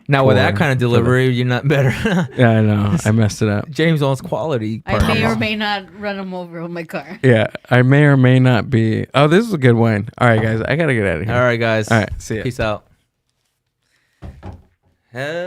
Now with that kind of delivery, you're not better. Yeah, I know. I messed it up. James owns quality. I may or may not run him over with my car. Yeah, I may or may not be. Oh, this is a good one. All right, guys, I gotta get out of here. All right, guys. All right, see ya. Peace out.